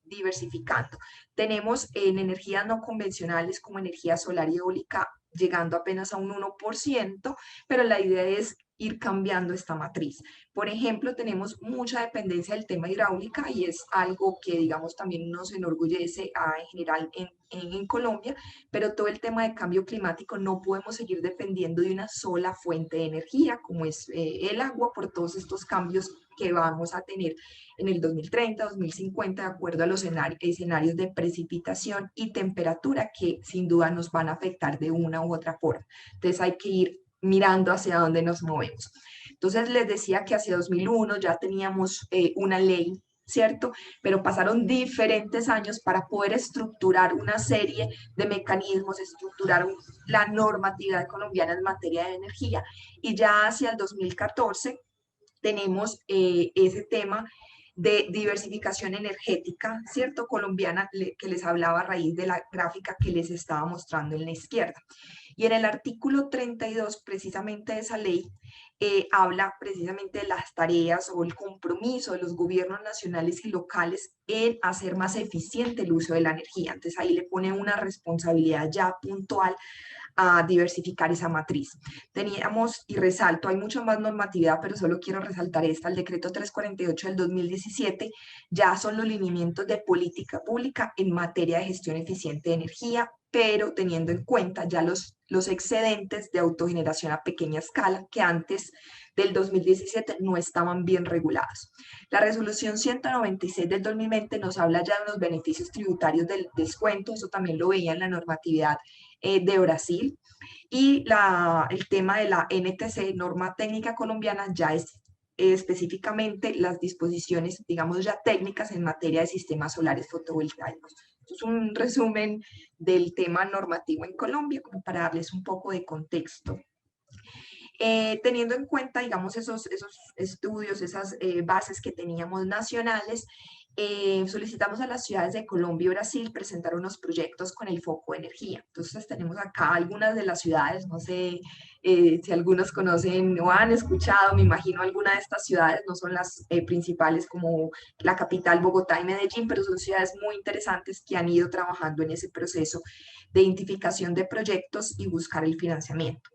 diversificando. Tenemos en energías no convencionales como energía solar y eólica llegando apenas a un 1%, pero la idea es ir cambiando esta matriz. Por ejemplo, tenemos mucha dependencia del tema hidráulica, y es algo que, digamos, también nos enorgullece en general en Colombia, pero todo el tema de cambio climático no podemos seguir dependiendo de una sola fuente de energía, como es el agua, por todos estos cambios que vamos a tener en el 2030, 2050, de acuerdo a los escenarios de precipitación y temperatura que sin duda nos van a afectar de una u otra forma. Entonces hay que ir mirando hacia dónde nos movemos. Entonces les decía que hacia 2001 ya teníamos una ley, ¿cierto? Pero pasaron diferentes años para poder estructurar una serie de mecanismos, estructurar la normatividad colombiana en materia de energía, y ya hacia el 2014 tenemos ese tema de diversificación energética, ¿cierto? Colombiana, que les hablaba a raíz de la gráfica que les estaba mostrando en la izquierda. Y en el artículo 32, precisamente de esa ley, habla precisamente de las tareas o el compromiso de los gobiernos nacionales y locales en hacer más eficiente el uso de la energía. Entonces ahí le pone una responsabilidad ya puntual a diversificar esa matriz. Teníamos, y resalto, hay mucha más normatividad, pero solo quiero resaltar esta: el decreto 348 del 2017 ya son los lineamientos de política pública en materia de gestión eficiente de energía, pero teniendo en cuenta ya los excedentes de autogeneración a pequeña escala que antes del 2017 no estaban bien regulados. La resolución 196 del 2020 nos habla ya de los beneficios tributarios del descuento, eso también lo veía en la normatividad de Brasil, y el tema de la NTC, norma técnica colombiana, ya es específicamente las disposiciones, digamos, ya técnicas en materia de sistemas solares fotovoltaicos. Esto es un resumen del tema normativo en Colombia, como para darles un poco de contexto. Teniendo en cuenta, digamos, esos estudios, esas bases que teníamos nacionales, solicitamos a las ciudades de Colombia y Brasil presentar unos proyectos con el foco de energía. Entonces tenemos acá algunas de las ciudades, no sé si algunos conocen o han escuchado, me imagino alguna de estas ciudades, no son las principales como la capital Bogotá y Medellín, pero son ciudades muy interesantes que han ido trabajando en ese proceso de identificación de proyectos y buscar el financiamiento.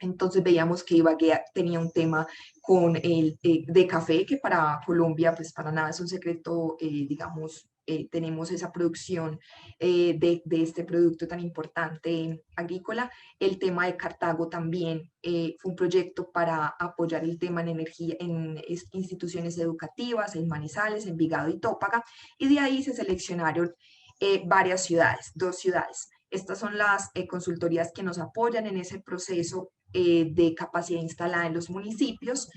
Entonces veíamos que Ibagué tenía un tema con el de café, que para Colombia pues para nada es un secreto, digamos, tenemos esa producción de este producto tan importante agrícola. El tema de Cartago también fue un proyecto para apoyar el tema en energía en instituciones educativas, en Manizales, Envigado y Tópaga, y de ahí se seleccionaron varias ciudades, 2 ciudades. Estas son las consultorías que nos apoyan en ese proceso de capacidad instalada en los municipios.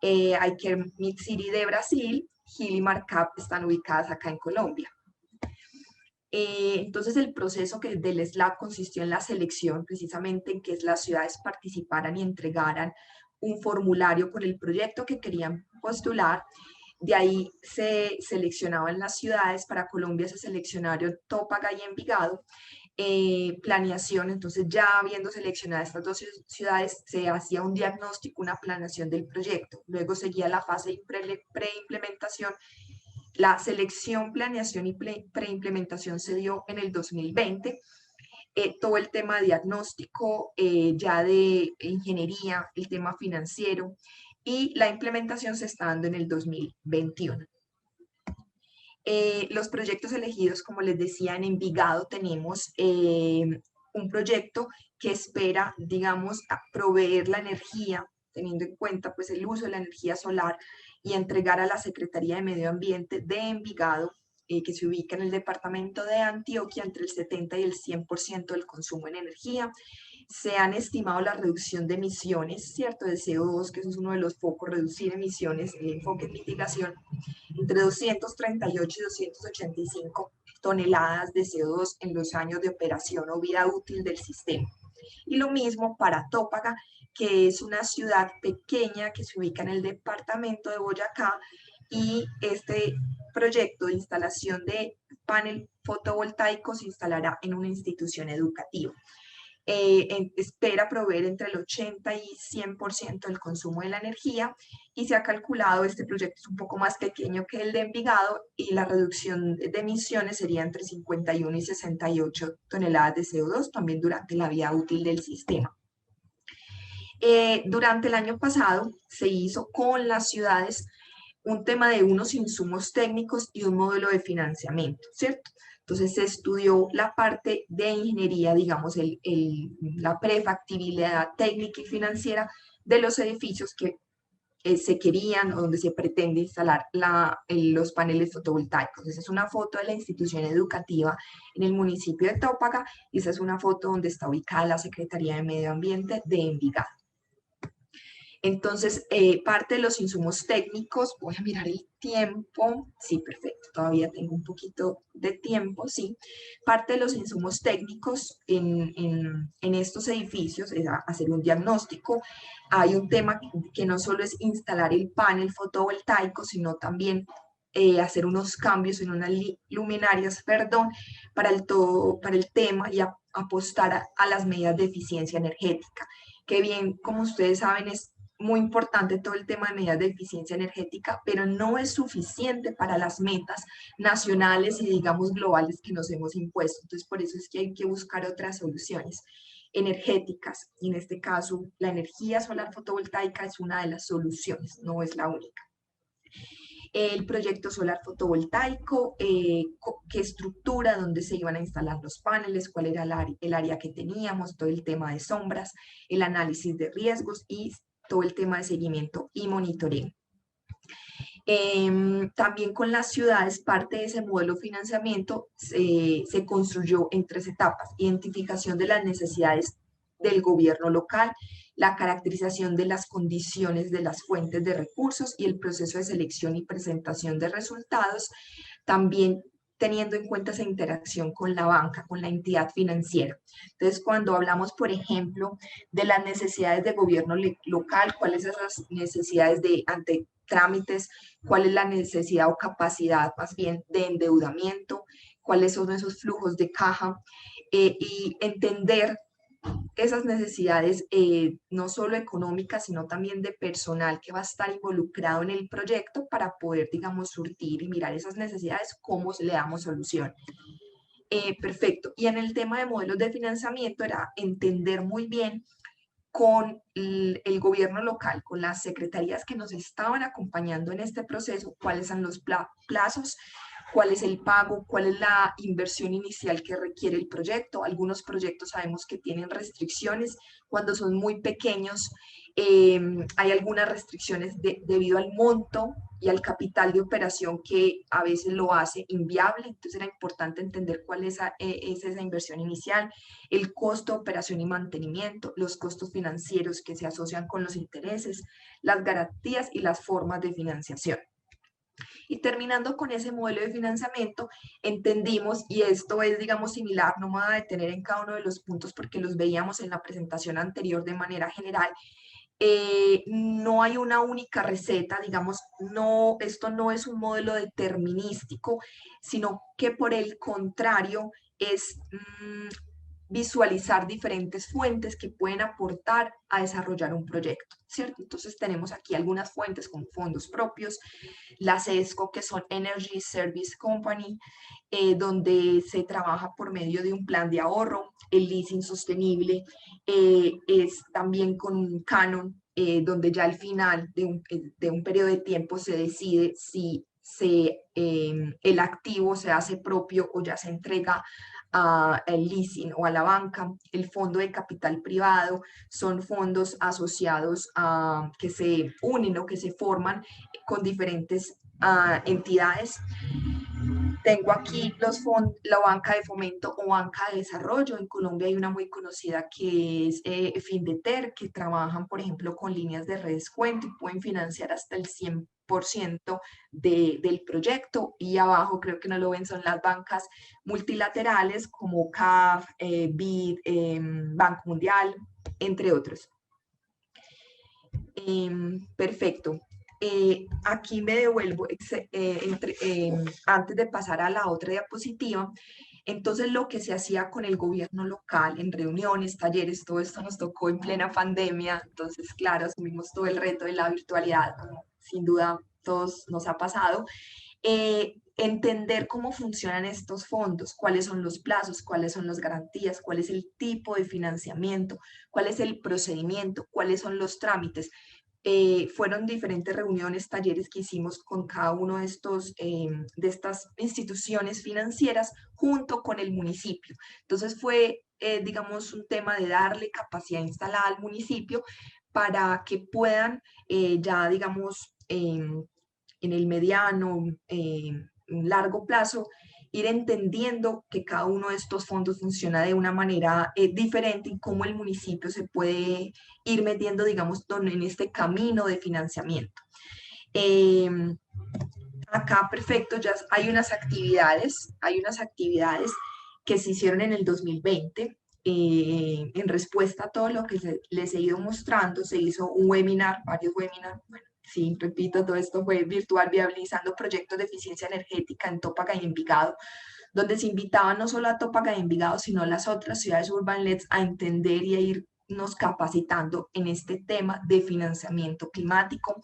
Aiker Mid-City de Brasil, Gil y Marcap están ubicadas acá en Colombia. Entonces el proceso del SLAP consistió en la selección, precisamente en que las ciudades participaran y entregaran un formulario con el proyecto que querían postular. De ahí se seleccionaban las ciudades. Para Colombia se seleccionaron Tópaga y Envigado. Planeación, entonces ya habiendo seleccionado estas dos ciudades, se hacía un diagnóstico, una planeación del proyecto. Luego seguía la fase de preimplementación. La selección, planeación y preimplementación se dio en el 2020. Todo el tema de diagnóstico, ya de ingeniería, el tema financiero, y la implementación se está dando en el 2021. Los proyectos elegidos, como les decía, en Envigado tenemos un proyecto que espera, digamos, proveer la energía, teniendo en cuenta pues el uso de la energía solar, y entregar a la Secretaría de Medio Ambiente de Envigado, que se ubica en el departamento de Antioquia, entre el 70 y el 100% del consumo en energía. Se han estimado la reducción de emisiones, ¿cierto?, de CO2, que eso es uno de los focos, reducir emisiones, el enfoque en mitigación, entre 238 y 285 toneladas de CO2 en los años de operación o vida útil del sistema. Y lo mismo para Tópaga, que es una ciudad pequeña que se ubica en el departamento de Boyacá, y este proyecto de instalación de panel fotovoltaico se instalará en una institución educativa. Espera proveer entre el 80 y 100% del consumo de la energía, y se ha calculado, este proyecto es un poco más pequeño que el de Envigado, y la reducción de emisiones sería entre 51 y 68 toneladas de CO2 también durante la vida útil del sistema. Durante el año pasado se hizo con las ciudades un tema de unos insumos técnicos y un modelo de financiamiento, ¿cierto? Entonces se estudió la parte de ingeniería, digamos, la prefactibilidad técnica y financiera de los edificios que se querían o donde se pretende instalar los paneles fotovoltaicos. Esa es una foto de la institución educativa en el municipio de Tópaga, y esa es una foto donde está ubicada la Secretaría de Medio Ambiente de Envigado. Entonces, parte de los insumos técnicos, voy a mirar el tiempo, sí, perfecto, todavía tengo un poquito de tiempo, sí. Parte de los insumos técnicos en estos edificios es hacer un diagnóstico. Hay un tema que no solo es instalar el panel fotovoltaico, sino también hacer unos cambios en unas luminarias, perdón, para el tema, y apostar a las medidas de eficiencia energética, que bien, como ustedes saben, es muy importante todo el tema de medidas de eficiencia energética, pero no es suficiente para las metas nacionales y, digamos, globales que nos hemos impuesto. Entonces, por eso es que hay que buscar otras soluciones energéticas, y en este caso la energía solar fotovoltaica es una de las soluciones, no es la única. El proyecto solar fotovoltaico, qué estructura, dónde se iban a instalar los paneles, cuál era el área que teníamos, todo el tema de sombras, el análisis de riesgos y todo el tema de seguimiento y monitoreo. También con las ciudades, parte de ese modelo de financiamiento se construyó en 3 etapas: identificación de las necesidades del gobierno local, la caracterización de las condiciones de las fuentes de recursos y el proceso de selección y presentación de resultados, también teniendo en cuenta esa interacción con la banca, con la entidad financiera. Entonces, cuando hablamos, por ejemplo, de las necesidades de gobierno local, cuáles son esas necesidades ante trámites, cuál es la necesidad o capacidad más bien de endeudamiento, cuáles son esos flujos de caja, y entender esas necesidades no solo económicas, sino también de personal que va a estar involucrado en el proyecto para poder, digamos, surtir y mirar esas necesidades, cómo le damos solución. Perfecto. Y en el tema de modelos de financiamiento era entender muy bien con el gobierno local, con las secretarías que nos estaban acompañando en este proceso, cuáles son los plazos, cuál es el pago, cuál es la inversión inicial que requiere el proyecto. Algunos proyectos sabemos que tienen restricciones cuando son muy pequeños. Hay algunas restricciones debido al monto y al capital de operación que a veces lo hace inviable. Entonces era importante entender cuál es esa inversión inicial, el costo de operación y mantenimiento, los costos financieros que se asocian con los intereses, las garantías y las formas de financiación. Y terminando con ese modelo de financiamiento, entendimos, y esto es, digamos, similar, no me voy a detener en cada uno de los puntos porque los veíamos en la presentación anterior de manera general, no hay una única receta, digamos, no, esto no es un modelo determinístico, sino que por el contrario es visualizar diferentes fuentes que pueden aportar a desarrollar un proyecto, ¿cierto? Entonces tenemos aquí algunas fuentes como fondos propios, las ESCO, que son Energy Service Company, donde se trabaja por medio de un plan de ahorro, el leasing sostenible, es también con un canon, donde ya al final de un periodo de tiempo se decide si el activo se hace propio o ya se entrega al leasing o a la banca. El fondo de capital privado son fondos asociados que se unen o que se forman con diferentes entidades. Tengo aquí la banca de fomento o banca de desarrollo. En Colombia hay una muy conocida que es Findeter, que trabajan, por ejemplo, con líneas de redescuento y pueden financiar hasta el 100% del proyecto. Y abajo, creo que no lo ven, son las bancas multilaterales como CAF, BID, Banco Mundial, entre otros. Perfecto. Aquí me devuelvo antes de pasar a la otra diapositiva. Entonces, lo que se hacía con el gobierno local en reuniones, talleres, todo esto nos tocó en plena pandemia. Entonces, claro, asumimos todo el reto de la virtualidad, como sin duda todos nos ha pasado. Entender cómo funcionan estos fondos, cuáles son los plazos, cuáles son las garantías, cuál es el tipo de financiamiento, cuál es el procedimiento, cuáles son los trámites. Fueron diferentes reuniones, talleres que hicimos con cada uno de estas instituciones financieras junto con el municipio. Entonces fue, digamos, un tema de darle capacidad instalada al municipio para que puedan ya, digamos, en el mediano, largo plazo, ir entendiendo que cada uno de estos fondos funciona de una manera diferente y cómo el municipio se puede ir metiendo, digamos, en este camino de financiamiento. Acá, perfecto, ya hay unas actividades que se hicieron en el 2020. En respuesta a todo lo que les he ido mostrando, se hizo un webinar, varios webinars. Bueno, sí, repito, todo esto fue virtual, viabilizando proyectos de eficiencia energética en Topaca y Envigado, donde se invitaba no solo a Topaca y Envigado, sino a las otras ciudades urbanlets a entender y a irnos capacitando en este tema de financiamiento climático.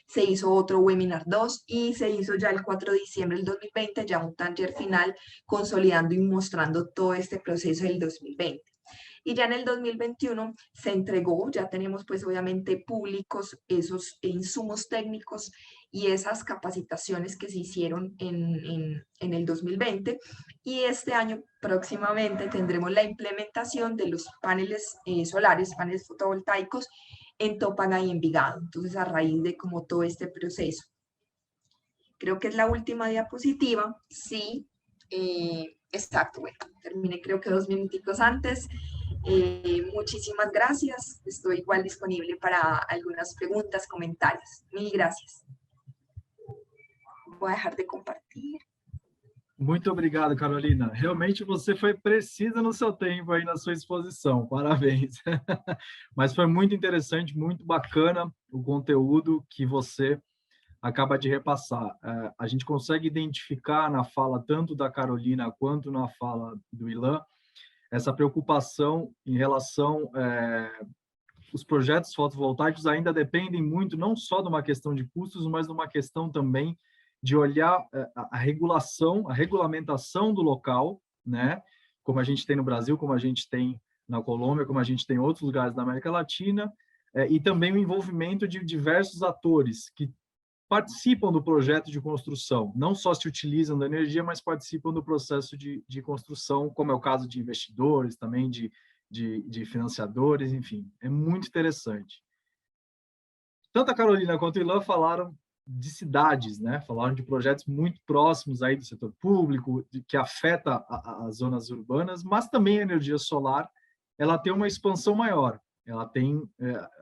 Se hizo otro webinar 2 y se hizo ya el 4 de diciembre del 2020, ya un taller final consolidando y mostrando todo este proceso del 2020. Y ya en el 2021 se entregó, ya tenemos pues obviamente públicos esos insumos técnicos y esas capacitaciones que se hicieron en el 2020. Y este año próximamente tendremos la implementación de los paneles solares, paneles fotovoltaicos en Topaga y Envigado. Entonces, a raíz de como todo este proceso. Creo que es la última diapositiva. Sí, exacto, bueno, terminé creo que 2 minuticos antes. Muchísimas gracias. Estoy igual disponible para algunas preguntas, comentarios. Mil gracias. Vou dejar de compartilhar. Muito obrigado, Carolina. Realmente você foi precisa no seu tempo aí na sua exposição. Parabéns. Mas foi muito interessante, muito bacana o conteúdo que você acaba de repassar. A gente consegue identificar na fala tanto da Carolina quanto na fala do Ilan essa preocupação em relação os projetos fotovoltaicos ainda dependem muito não só de uma questão de custos, mas de uma questão também de olhar a regulação, a regulamentação do local, né? Como a gente tem no Brasil, como a gente tem na Colômbia, como a gente tem em outros lugares da América Latina, e também o envolvimento de diversos atores que participam do projeto de construção, não só se utilizam da energia, mas participam do processo de construção, como é o caso de investidores, também de financiadores, enfim, é muito interessante. Tanto a Carolina quanto o Ilan falaram de cidades, né? Falaram de projetos muito próximos aí do setor público, que afeta as zonas urbanas, mas também a energia solar, ela tem uma expansão maior. Ela tem,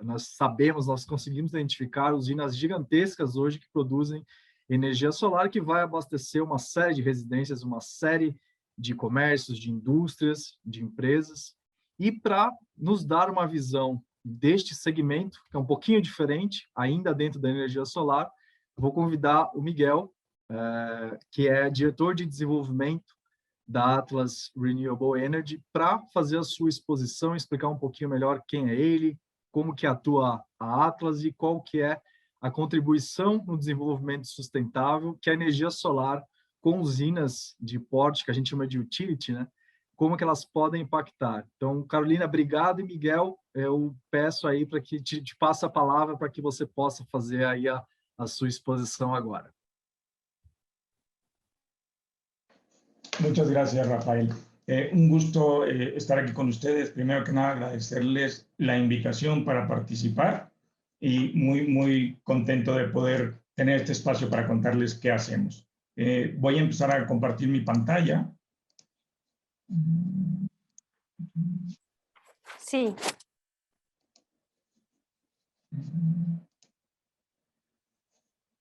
nós conseguimos identificar usinas gigantescas hoje que produzem energia solar que vai abastecer uma série de residências, uma série de comércios, de indústrias, de empresas, e para nos dar uma visão deste segmento, que é um pouquinho diferente, ainda dentro da energia solar, vou convidar o Miguel, que é diretor de desenvolvimento da Atlas Renewable Energy, para fazer a sua exposição, explicar um pouquinho melhor quem é ele, como que atua a Atlas e qual que é a contribuição no desenvolvimento sustentável que a energia solar com usinas de porte, que a gente chama de utility, né? Como que elas podem impactar. Então, Carolina, obrigado, e Miguel, eu peço aí para que te passe a palavra para que você possa fazer aí a sua exposição agora. Muchas gracias, Rafael. Un gusto estar aquí con ustedes. Primero que nada, agradecerles la invitación para participar y muy contento de poder tener este espacio para contarles qué hacemos. Voy a empezar a compartir mi pantalla. Sí.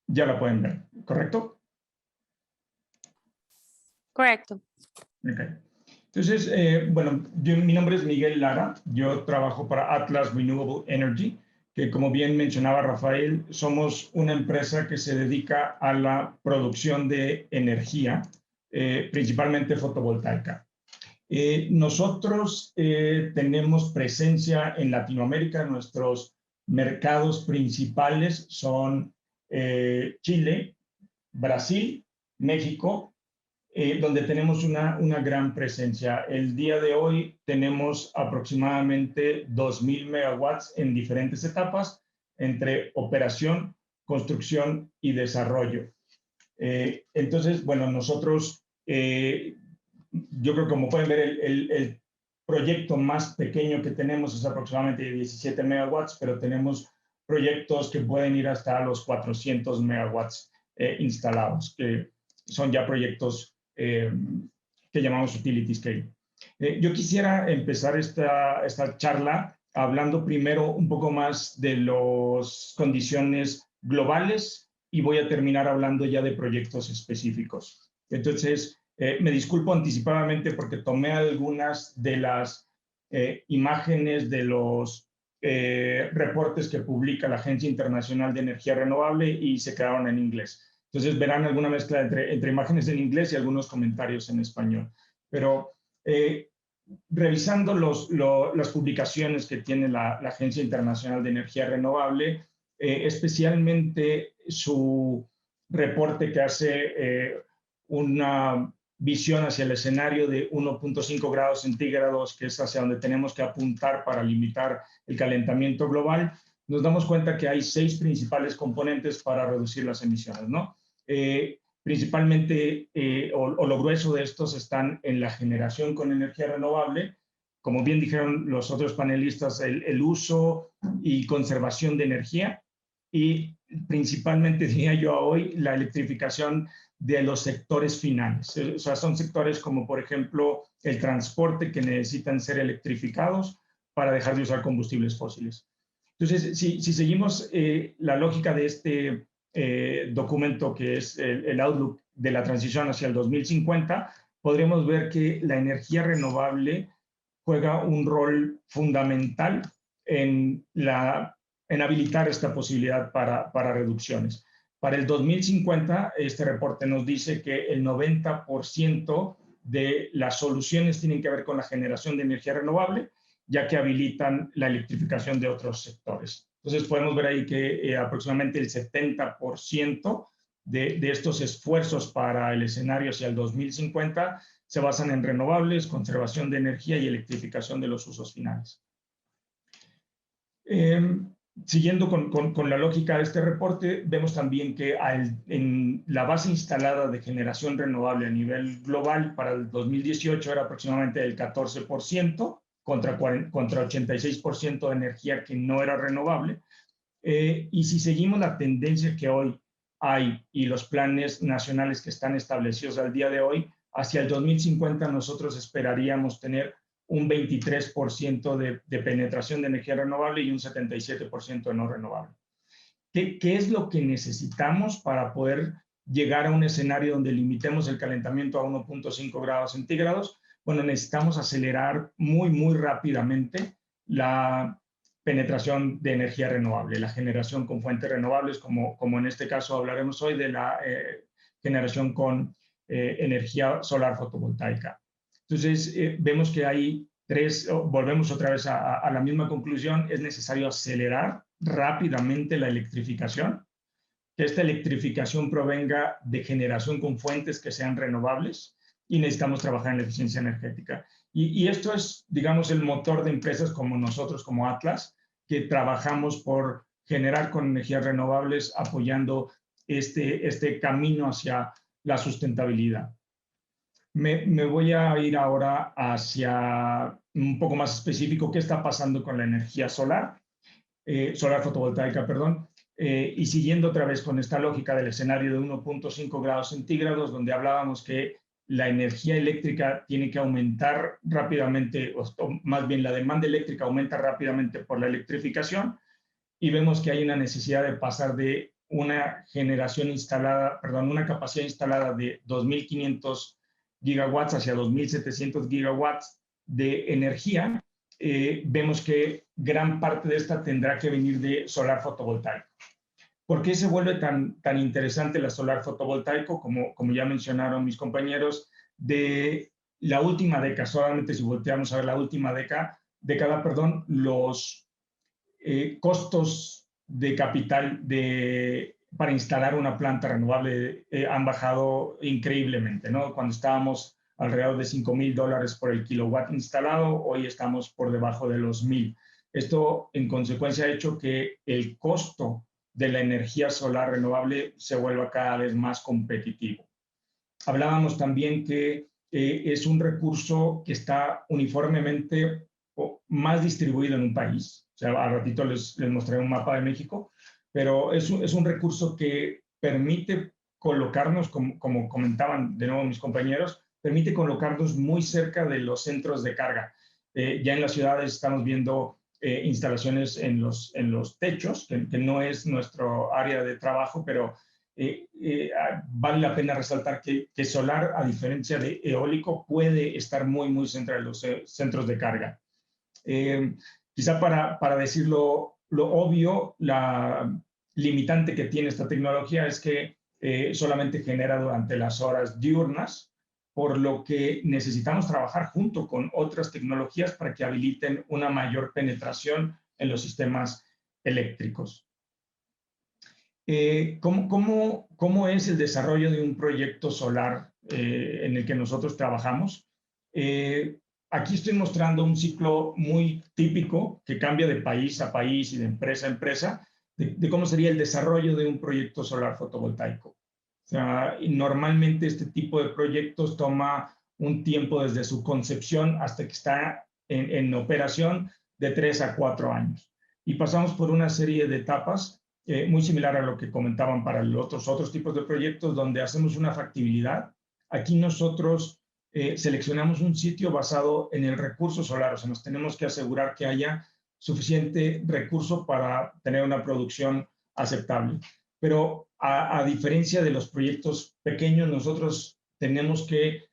Ya la pueden ver, ¿correcto? Correcto. Okay. Entonces, bueno, mi nombre es Miguel Lara, yo trabajo para Atlas Renewable Energy, que como bien mencionaba Rafael, somos una empresa que se dedica a la producción de energía, principalmente fotovoltaica. Nosotros tenemos presencia en Latinoamérica. Nuestros mercados principales son Chile, Brasil, México, donde tenemos una gran presencia. El día de hoy tenemos aproximadamente 2,000 megawatts en diferentes etapas entre operación, construcción y desarrollo. Entonces, bueno, nosotros, yo creo que como pueden ver, el proyecto más pequeño que tenemos es aproximadamente 17 megawatts, pero tenemos proyectos que pueden ir hasta los 400 megawatts instalados, que son ya proyectos que llamamos utility scale. Yo quisiera empezar esta charla hablando primero un poco más de las condiciones globales y voy a terminar hablando ya de proyectos específicos. Entonces, me disculpo anticipadamente porque tomé algunas de las imágenes de los reportes que publica la Agencia Internacional de Energía Renovable y se quedaron en inglés. Entonces verán alguna mezcla entre imágenes en inglés y algunos comentarios en español. Pero revisando las publicaciones que tiene la Agencia Internacional de Energía Renovable, especialmente su reporte que hace una visión hacia el escenario de 1.5 grados centígrados, que es hacia donde tenemos que apuntar para limitar el calentamiento global, nos damos cuenta que hay 6 principales componentes para reducir las emisiones, ¿no? Principalmente, o lo grueso de estos están en la generación con energía renovable, como bien dijeron los otros panelistas, el uso y conservación de energía, y principalmente, diría yo hoy, la electrificación de los sectores finales. O sea, son sectores como, por ejemplo, el transporte, que necesitan ser electrificados para dejar de usar combustibles fósiles. Entonces, si seguimos la lógica de este documento, que es el Outlook de la transición hacia el 2050, podremos ver que la energía renovable juega un rol fundamental en habilitar esta posibilidad para reducciones. Para el 2050, este reporte nos dice que el 90% de las soluciones tienen que ver con la generación de energía renovable, ya que habilitan la electrificación de otros sectores. Entonces podemos ver ahí que aproximadamente el 70% de estos esfuerzos para el escenario hacia el 2050 se basan en renovables, conservación de energía y electrificación de los usos finales. Siguiendo con la lógica de este reporte, vemos también que en la base instalada de generación renovable a nivel global para el 2018 era aproximadamente el 14%, contra 86% de energía que no era renovable. Y si seguimos la tendencia que hoy hay y los planes nacionales que están establecidos al día de hoy, hacia el 2050 nosotros esperaríamos tener un 23% de penetración de energía renovable y un 77% de no renovable. ¿Qué es lo que necesitamos para poder llegar a un escenario donde limitemos el calentamiento a 1.5 grados centígrados? Bueno, necesitamos acelerar muy rápidamente la penetración de energía renovable, la generación con fuentes renovables, como en este caso hablaremos hoy de la generación con energía solar fotovoltaica. Entonces, vemos que hay volvemos otra vez a la misma conclusión, es necesario acelerar rápidamente la electrificación, que esta electrificación provenga de generación con fuentes que sean renovables y necesitamos trabajar en la eficiencia energética. Y esto es, digamos, el motor de empresas como nosotros, como Atlas, que trabajamos por generar con energías renovables, apoyando este camino hacia la sustentabilidad. Me voy a ir ahora hacia un poco más específico qué está pasando con la energía solar, solar fotovoltaica, perdón, y siguiendo otra vez con esta lógica del escenario de 1.5 grados centígrados, donde hablábamos que la energía eléctrica tiene que aumentar rápidamente, o más bien la demanda eléctrica aumenta rápidamente por la electrificación, y vemos que hay una necesidad de pasar de una generación instalada, perdón, una capacidad instalada de 2.500 gigawatts hacia 2.700 gigawatts de energía. Vemos que gran parte de esta tendrá que venir de solar fotovoltaico. ¿Por qué se vuelve tan interesante la solar fotovoltaico? Como ya mencionaron mis compañeros, de la última década, solamente si volteamos a ver la última década, los costos de capital para instalar una planta renovable han bajado increíblemente, ¿no? Cuando estábamos alrededor de $5,000 por el kilowatt instalado, hoy estamos por debajo de los 1,000. Esto, en consecuencia, ha hecho que el costo de la energía solar renovable se vuelva cada vez más competitivo. Hablábamos también que es un recurso que está uniformemente más distribuido en un país. O sea, al ratito les mostraré un mapa de México, pero es un recurso que permite colocarnos, como comentaban de nuevo mis compañeros, permite colocarnos muy cerca de los centros de carga. Ya en las ciudades estamos viendo instalaciones en los techos, que no es nuestro área de trabajo, pero vale la pena resaltar que solar, a diferencia de eólico, puede estar muy cerca de los centros de carga. Quizá para decirlo lo obvio, la limitante que tiene esta tecnología es que solamente genera durante las horas diurnas, por lo que necesitamos trabajar junto con otras tecnologías para que habiliten una mayor penetración en los sistemas eléctricos. ¿Cómo es el desarrollo de un proyecto solar en el que nosotros trabajamos? Aquí estoy mostrando un ciclo muy típico que cambia de país a país y de empresa a empresa, de cómo sería el desarrollo de un proyecto solar fotovoltaico. O sea, normalmente este tipo de proyectos toma un tiempo desde su concepción hasta que está en operación de 3 a 4 años. Y pasamos por una serie de etapas muy similar a lo que comentaban para los otros tipos de proyectos, donde hacemos una factibilidad. Aquí nosotros seleccionamos un sitio basado en el recurso solar, o sea, nos tenemos que asegurar que haya suficiente recurso para tener una producción aceptable. Pero a diferencia de los proyectos pequeños, nosotros tenemos que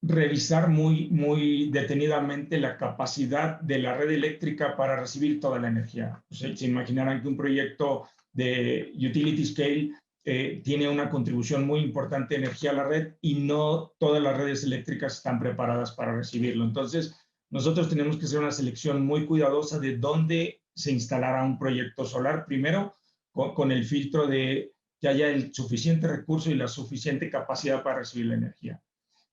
revisar muy detenidamente la capacidad de la red eléctrica para recibir toda la energía. O sea, se imaginarán que un proyecto de utility scale tiene una contribución muy importante de energía a la red y no todas las redes eléctricas están preparadas para recibirlo. Entonces, nosotros tenemos que hacer una selección muy cuidadosa de dónde se instalará un proyecto solar. Primero, con el filtro de que haya el suficiente recurso y la suficiente capacidad para recibir la energía.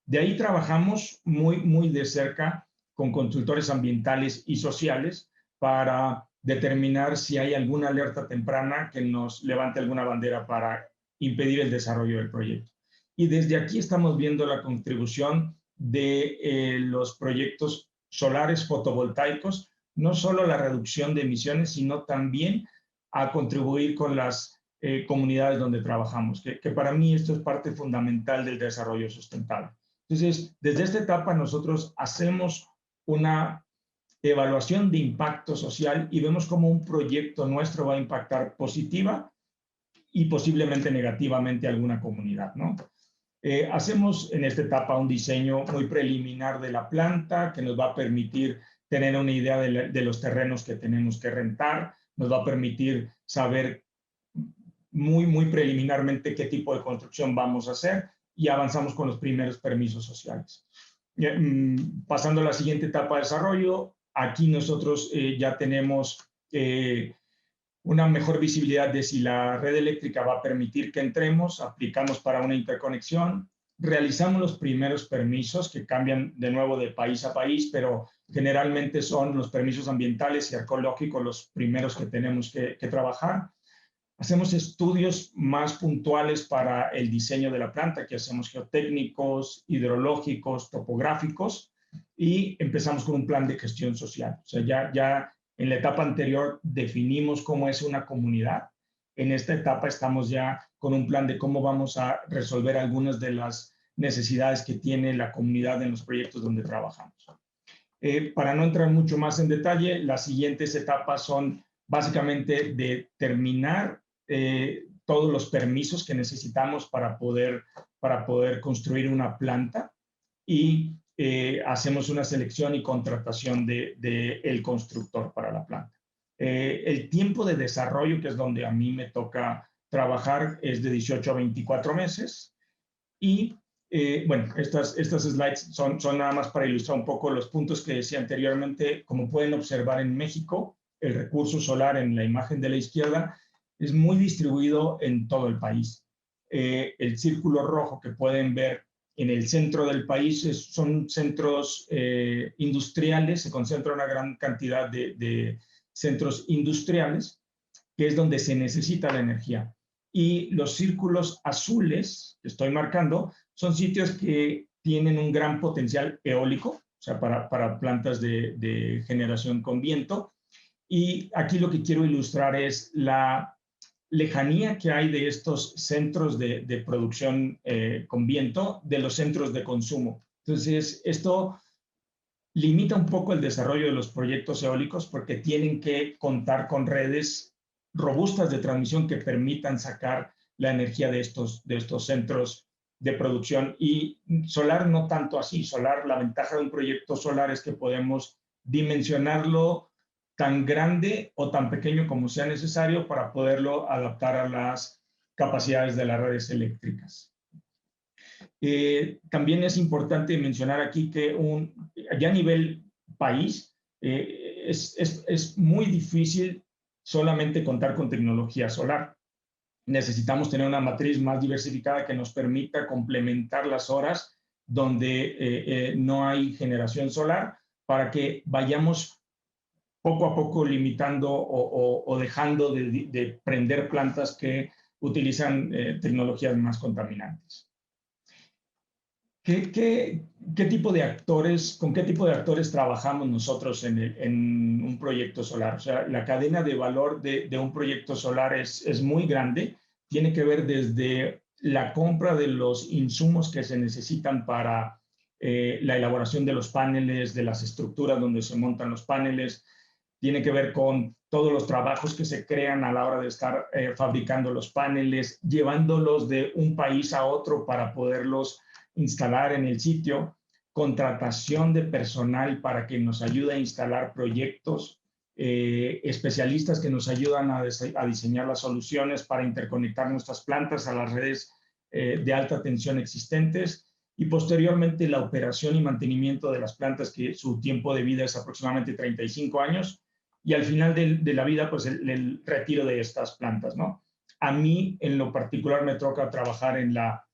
De ahí trabajamos muy de cerca con consultores ambientales y sociales para determinar si hay alguna alerta temprana que nos levante alguna bandera para impedir el desarrollo del proyecto. Y desde aquí estamos viendo la contribución de los proyectos solares fotovoltaicos, no solo la reducción de emisiones, sino también a contribuir con las comunidades donde trabajamos, que para mí esto es parte fundamental del desarrollo sustentable. Entonces, desde esta etapa nosotros hacemos una evaluación de impacto social y vemos cómo un proyecto nuestro va a impactar positiva y posiblemente negativamente a alguna comunidad, ¿no? Hacemos en esta etapa un diseño muy preliminar de la planta que nos va a permitir tener una idea de los terrenos que tenemos que rentar, nos va a permitir saber muy preliminarmente qué tipo de construcción vamos a hacer y avanzamos con los primeros permisos sociales. Pasando a la siguiente etapa de desarrollo, aquí nosotros ya tenemos una mejor visibilidad de si la red eléctrica va a permitir que entremos, aplicamos para una interconexión, realizamos los primeros permisos que cambian de nuevo de país a país, pero generalmente son los permisos ambientales y ecológicos los primeros que tenemos que trabajar. Hacemos estudios más puntuales para el diseño de la planta, que hacemos geotécnicos, hidrológicos, topográficos, y empezamos con un plan de gestión social. O sea, ya en la etapa anterior definimos cómo es una comunidad. En esta etapa estamos ya con un plan de cómo vamos a resolver algunas de las necesidades que tiene la comunidad en los proyectos donde trabajamos. Para no entrar mucho más en detalle, las siguientes etapas son básicamente de terminar todos los permisos que necesitamos para poder construir una planta y hacemos una selección y contratación del constructor para la planta. El tiempo de desarrollo, que es donde a mí me toca trabajar, es de 18 a 24 meses y bueno, estas slides son nada más para ilustrar un poco los puntos que decía anteriormente. Como pueden observar en México, el recurso solar en la imagen de la izquierda es muy distribuido en todo el país. El círculo rojo que pueden ver en el centro del país son centros industriales, se concentra una gran cantidad de centros industriales, que es donde se necesita la energía. Y los círculos azules que estoy marcando son sitios que tienen un gran potencial eólico, o sea, para plantas de generación con viento. Y aquí lo que quiero ilustrar es la lejanía que hay de estos centros de producción con viento de los centros de consumo. Entonces, esto limita un poco el desarrollo de los proyectos eólicos porque tienen que contar con redes robustas de transmisión que permitan sacar la energía de estos centros de producción. Y solar no tanto así. Solar, la ventaja de un proyecto solar es que podemos dimensionarlo tan grande o tan pequeño como sea necesario para poderlo adaptar a las capacidades de las redes eléctricas. También es importante mencionar aquí que ya a nivel país es muy difícil solamente contar con tecnología solar. Necesitamos tener una matriz más diversificada que nos permita complementar las horas donde no hay generación solar para que vayamos poco a poco limitando o dejando de prender plantas que utilizan tecnologías más contaminantes. ¿Con qué tipo de actores trabajamos nosotros en un proyecto solar? O sea, la cadena de valor de un proyecto solar es muy grande. Tiene que ver desde la compra de los insumos que se necesitan para la elaboración de los paneles, de las estructuras donde se montan los paneles. Tiene que ver con todos los trabajos que se crean a la hora de estar fabricando los paneles, llevándolos de un país a otro para poderlos instalar en el sitio, contratación de personal para que nos ayude a instalar proyectos, especialistas que nos ayudan a diseñar las soluciones para interconectar nuestras plantas a las redes de alta tensión existentes y posteriormente la operación y mantenimiento de las plantas, que su tiempo de vida es aproximadamente 35 años y al final de la vida pues el retiro de estas plantas, ¿no? A mí en lo particular me toca trabajar en la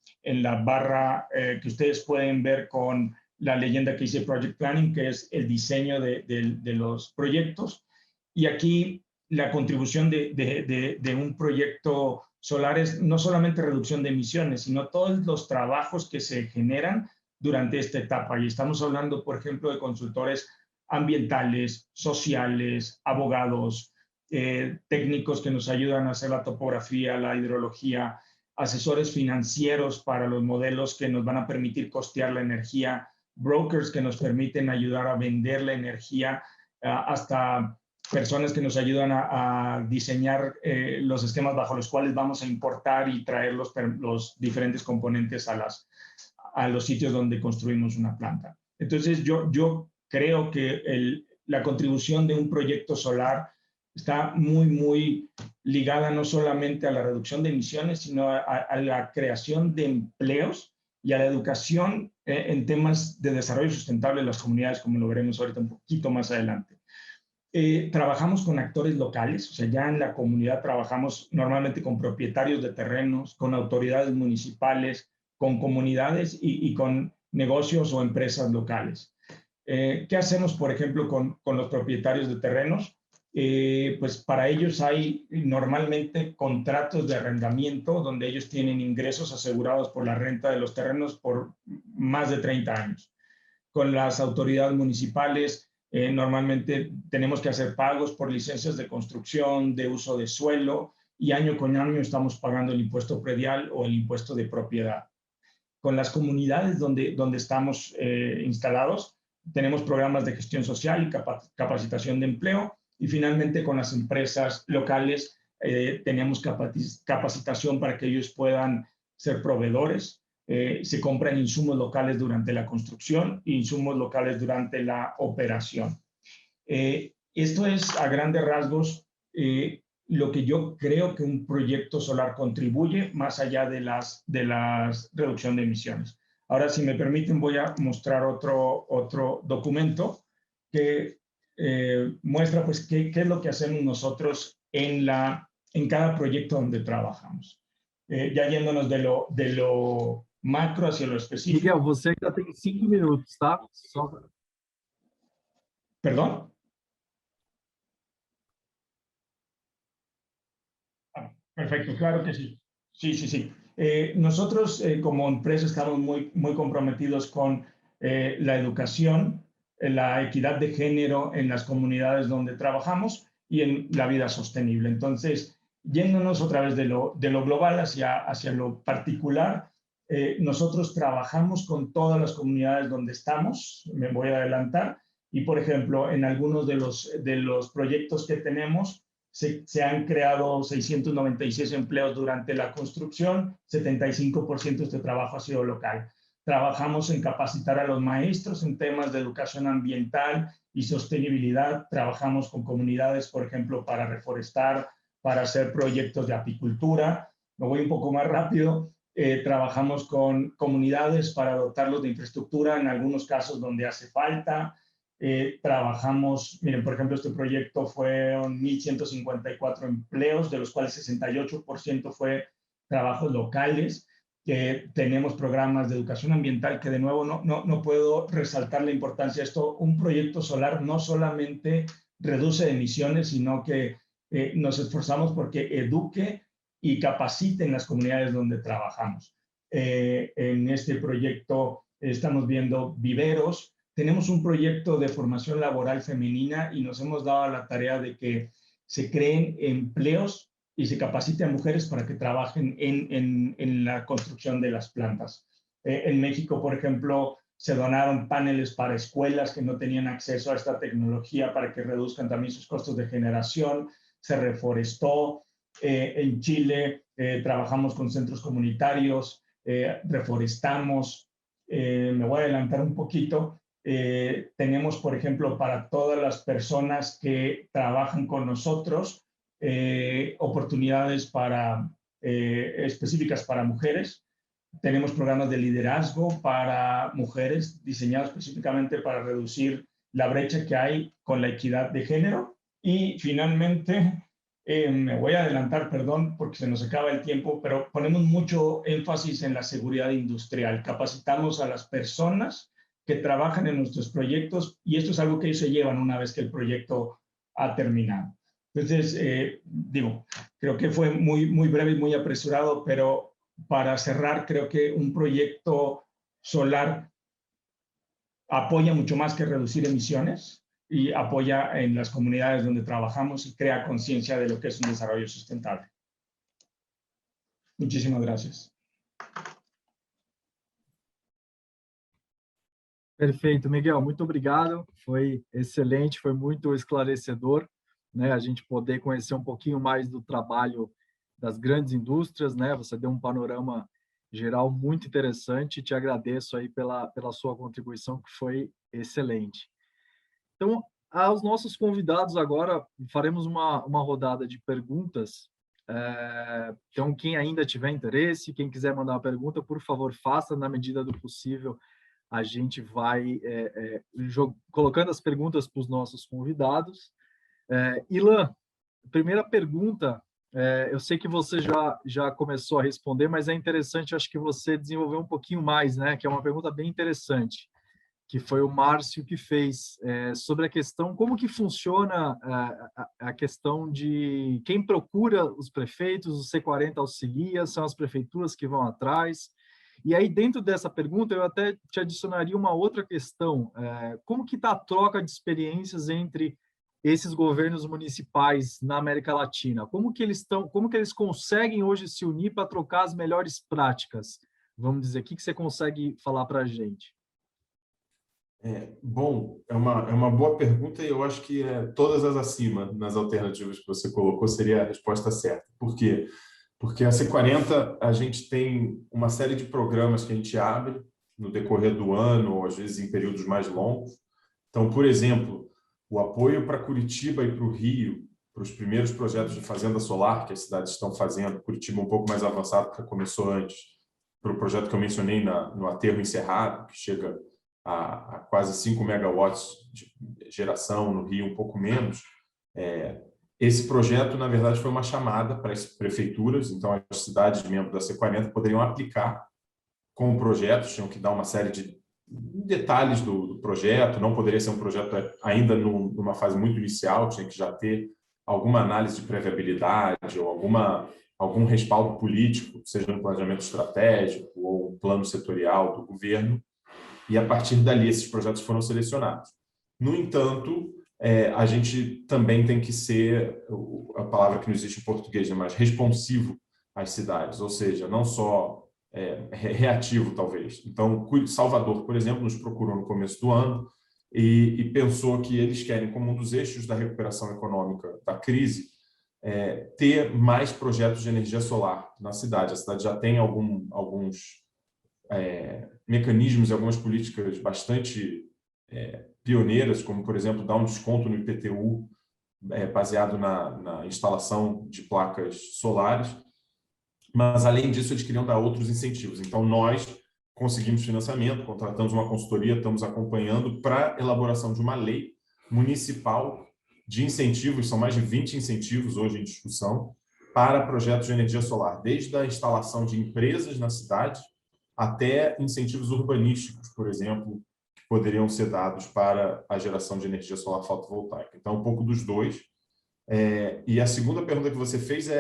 barra que ustedes pueden ver con la leyenda que dice Project Planning, que es el diseño de los proyectos. Y aquí la contribución de un proyecto solar es no solamente reducción de emisiones, sino todos los trabajos que se generan durante esta etapa. Y estamos hablando, por ejemplo, de consultores ambientales, sociales, abogados, técnicos que nos ayudan a hacer la topografía, la hidrología, asesores financieros para los modelos que nos van a permitir costear la energía, brokers que nos permiten ayudar a vender la energía, hasta personas que nos ayudan a diseñar los esquemas bajo los cuales vamos a importar y traer los diferentes componentes a los sitios donde construimos una planta. Entonces, yo creo que la contribución de un proyecto solar está muy ligada no solamente a la reducción de emisiones, sino a la creación de empleos y a la educación en temas de desarrollo sustentable de las comunidades, como lo veremos ahorita un poquito más adelante. Trabajamos con actores locales, o sea, ya en la comunidad trabajamos normalmente con propietarios de terrenos, con autoridades municipales, con comunidades y con negocios o empresas locales. ¿Qué hacemos, por ejemplo, con los propietarios de terrenos? Pues para ellos hay normalmente contratos de arrendamiento donde ellos tienen ingresos asegurados por la renta de los terrenos por más de 30 años. Con las autoridades municipales, normalmente tenemos que hacer pagos por licencias de construcción, de uso de suelo, y año con año estamos pagando el impuesto predial o el impuesto de propiedad. Con las comunidades donde estamos instalados, tenemos programas de gestión social y capacitación de empleo, y finalmente con las empresas locales tenemos capacitación para que ellos puedan ser proveedores. Se compran insumos locales durante la construcción e insumos locales durante la operación. Esto es a grandes rasgos lo que yo creo que un proyecto solar contribuye más allá de las reducción de emisiones. Ahora, si me permiten, voy a mostrar otro documento que muestra pues qué es lo que hacemos nosotros en cada proyecto donde trabajamos. Ya yéndonos de lo macro hacia lo específico. Miguel, você já tem 5 minutos, tá? ¿Perdón? Perfecto, claro que sí. Sí. Nosotros como empresa estamos muy comprometidos con la educación, la equidad de género en las comunidades donde trabajamos y en la vida sostenible. Entonces, yéndonos otra vez de lo global hacia lo particular, nosotros trabajamos con todas las comunidades donde estamos, me voy a adelantar, y por ejemplo, en algunos de los proyectos que tenemos, se han creado 696 empleos durante la construcción, 75% de este trabajo ha sido local. Trabajamos en capacitar a los maestros en temas de educación ambiental y sostenibilidad. Trabajamos con comunidades, por ejemplo, para reforestar, para hacer proyectos de apicultura. Me voy un poco más rápido. Trabajamos con comunidades para dotarlos de infraestructura, en algunos casos donde hace falta. Trabajamos, miren, por ejemplo, este proyecto fueron 1,154 empleos, de los cuales 68% fue trabajos locales. Tenemos programas de educación ambiental que, de nuevo, no puedo resaltar la importancia de esto. Un proyecto solar no solamente reduce emisiones, sino que nos esforzamos porque eduque y capacite en las comunidades donde trabajamos. En este proyecto estamos viendo viveros. Tenemos un proyecto de formación laboral femenina y nos hemos dado la tarea de que se creen empleos y se capacite a mujeres para que trabajen en la construcción de las plantas. En México, por ejemplo, se donaron paneles para escuelas que no tenían acceso a esta tecnología para que reduzcan también sus costos de generación. Se reforestó. En Chile trabajamos con centros comunitarios, reforestamos. Me voy a adelantar un poquito. Tenemos, por ejemplo, para todas las personas que trabajan con nosotros, oportunidades específicas para mujeres. Tenemos programas de liderazgo para mujeres diseñados específicamente para reducir la brecha que hay con la equidad de género. Y finalmente, me voy a adelantar, perdón, porque se nos acaba el tiempo, pero ponemos mucho énfasis en la seguridad industrial. Capacitamos a las personas que trabajan en nuestros proyectos y esto es algo que ellos se llevan una vez que el proyecto ha terminado. Entonces, creo que fue muy breve y muy apresurado, pero para cerrar, creo que un proyecto solar apoya mucho más que reducir emisiones y apoya en las comunidades donde trabajamos y crea conciencia de lo que es un desarrollo sustentable. Muchísimas gracias. Perfeito, Miguel, muito obrigado. Foi excelente, foi muito esclarecedor, né? A gente poder conhecer um pouquinho mais do trabalho das grandes indústrias, né? Você deu um panorama geral muito interessante. Te agradeço aí pela sua contribuição, que foi excelente. Então, Aos nossos convidados agora, faremos uma rodada de perguntas. Então, quem ainda tiver interesse, quem quiser mandar uma pergunta, por favor, faça na medida do possível. A gente vai colocando as perguntas para os nossos convidados. Ilan, primeira pergunta, eu sei que você já começou a responder, mas é interessante, acho que você desenvolveu um pouquinho mais, né? Que é uma pergunta bem interessante, que foi o Márcio que fez, sobre a questão, como que funciona a questão de quem procura os prefeitos, o C40 auxilia, são as prefeituras que vão atrás. E aí, dentro dessa pergunta, eu até te adicionaria uma outra questão, como que está a troca de experiências entre esses governos municipais na América Latina? Como que eles conseguem hoje se unir para trocar as melhores práticas? Vamos dizer, o que você consegue falar para a gente? Bom, é uma boa pergunta e eu acho que todas as acima, nas alternativas que você colocou, seria a resposta certa. Por quê? Porque a C40, a gente tem uma série de programas que a gente abre no decorrer do ano, ou às vezes em períodos mais longos. Então, por exemplo, o apoio para Curitiba e para o Rio, para os primeiros projetos de fazenda solar que as cidades estão fazendo, Curitiba um pouco mais avançado, que começou antes, para o projeto que eu mencionei no Aterro Encerrado, que chega a quase 5 megawatts de geração, no Rio um pouco menos. Esse projeto, na verdade, foi uma chamada para as prefeituras, então as cidades membros da C40 poderiam aplicar com o projeto, tinham que dar uma série de detalhes do projeto, não poderia ser um projeto ainda numa fase muito inicial, tinha que já ter alguma análise de previabilidade ou algum respaldo político, seja no planejamento estratégico ou um plano setorial do governo, e a partir dali esses projetos foram selecionados. No entanto, a gente também tem que ser, a palavra que não existe em português, mas responsivo às cidades, ou seja, não só reativo, talvez. Então, Salvador, por exemplo, nos procurou no começo do ano e pensou que eles querem, como um dos eixos da recuperação econômica da crise, ter mais projetos de energia solar na cidade. A cidade já tem alguns mecanismos e algumas políticas bastante pioneiras, como, por exemplo, dar um desconto no IPTU baseado na instalação de placas solares, mas, além disso, eles queriam dar outros incentivos. Então, nós conseguimos financiamento, contratamos uma consultoria, estamos acompanhando para a elaboração de uma lei municipal de incentivos, são mais de 20 incentivos hoje em discussão, para projetos de energia solar, desde a instalação de empresas na cidade até incentivos urbanísticos, por exemplo, que poderiam ser dados para a geração de energia solar fotovoltaica. Então, um pouco dos dois. E a segunda pergunta que você fez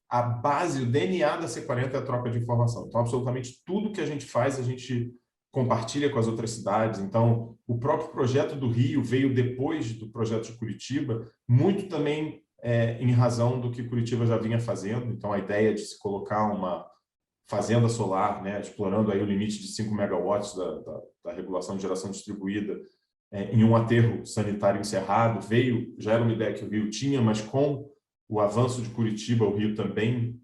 a base, o DNA da C40 é a troca de informação. Então, absolutamente tudo que a gente faz, a gente compartilha com as outras cidades. Então, o próprio projeto do Rio veio depois do projeto de Curitiba, muito também em razão do que Curitiba já vinha fazendo. Então, a ideia de se colocar uma fazenda solar, né, explorando aí o limite de 5 megawatts da regulação de geração distribuída em um aterro sanitário encerrado, já era uma ideia que o Rio tinha, mas com o avanço de Curitiba, o Rio também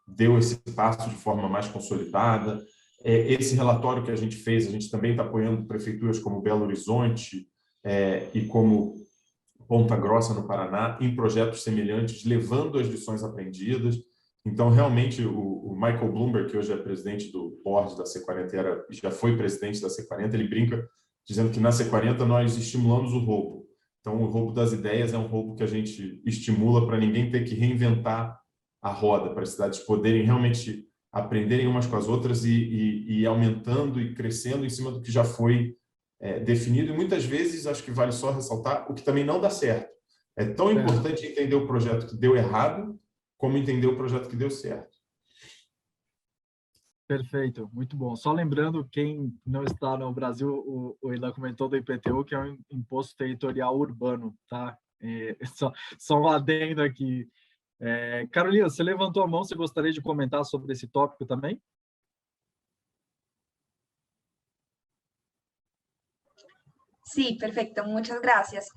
deu esse passo de forma mais consolidada. Esse relatório que a gente fez, a gente também está apoiando prefeituras como Belo Horizonte e como Ponta Grossa, no Paraná, em projetos semelhantes, levando as lições aprendidas. Então, realmente, o Michael Bloomberg, que hoje é presidente do board da C40, já foi presidente da C40, ele brinca dizendo que na C40 nós estimulamos o roubo. Então, o roubo das ideias é um roubo que a gente estimula para ninguém ter que reinventar a roda, para as cidades poderem realmente aprenderem umas com as outras e aumentando e crescendo em cima do que já foi definido. E muitas vezes, acho que vale só ressaltar, o que também não dá certo. É tão importante entender o projeto que deu errado como entender o projeto que deu certo. Perfeito, muito bom. Só lembrando, quem não está no Brasil, o Ilan comentou do IPTU, que é um imposto territorial urbano, tá? Só um adendo aqui. Carolina, você levantou a mão, você gostaria de comentar sobre esse tópico também? Sí, perfecto, muchas gracias.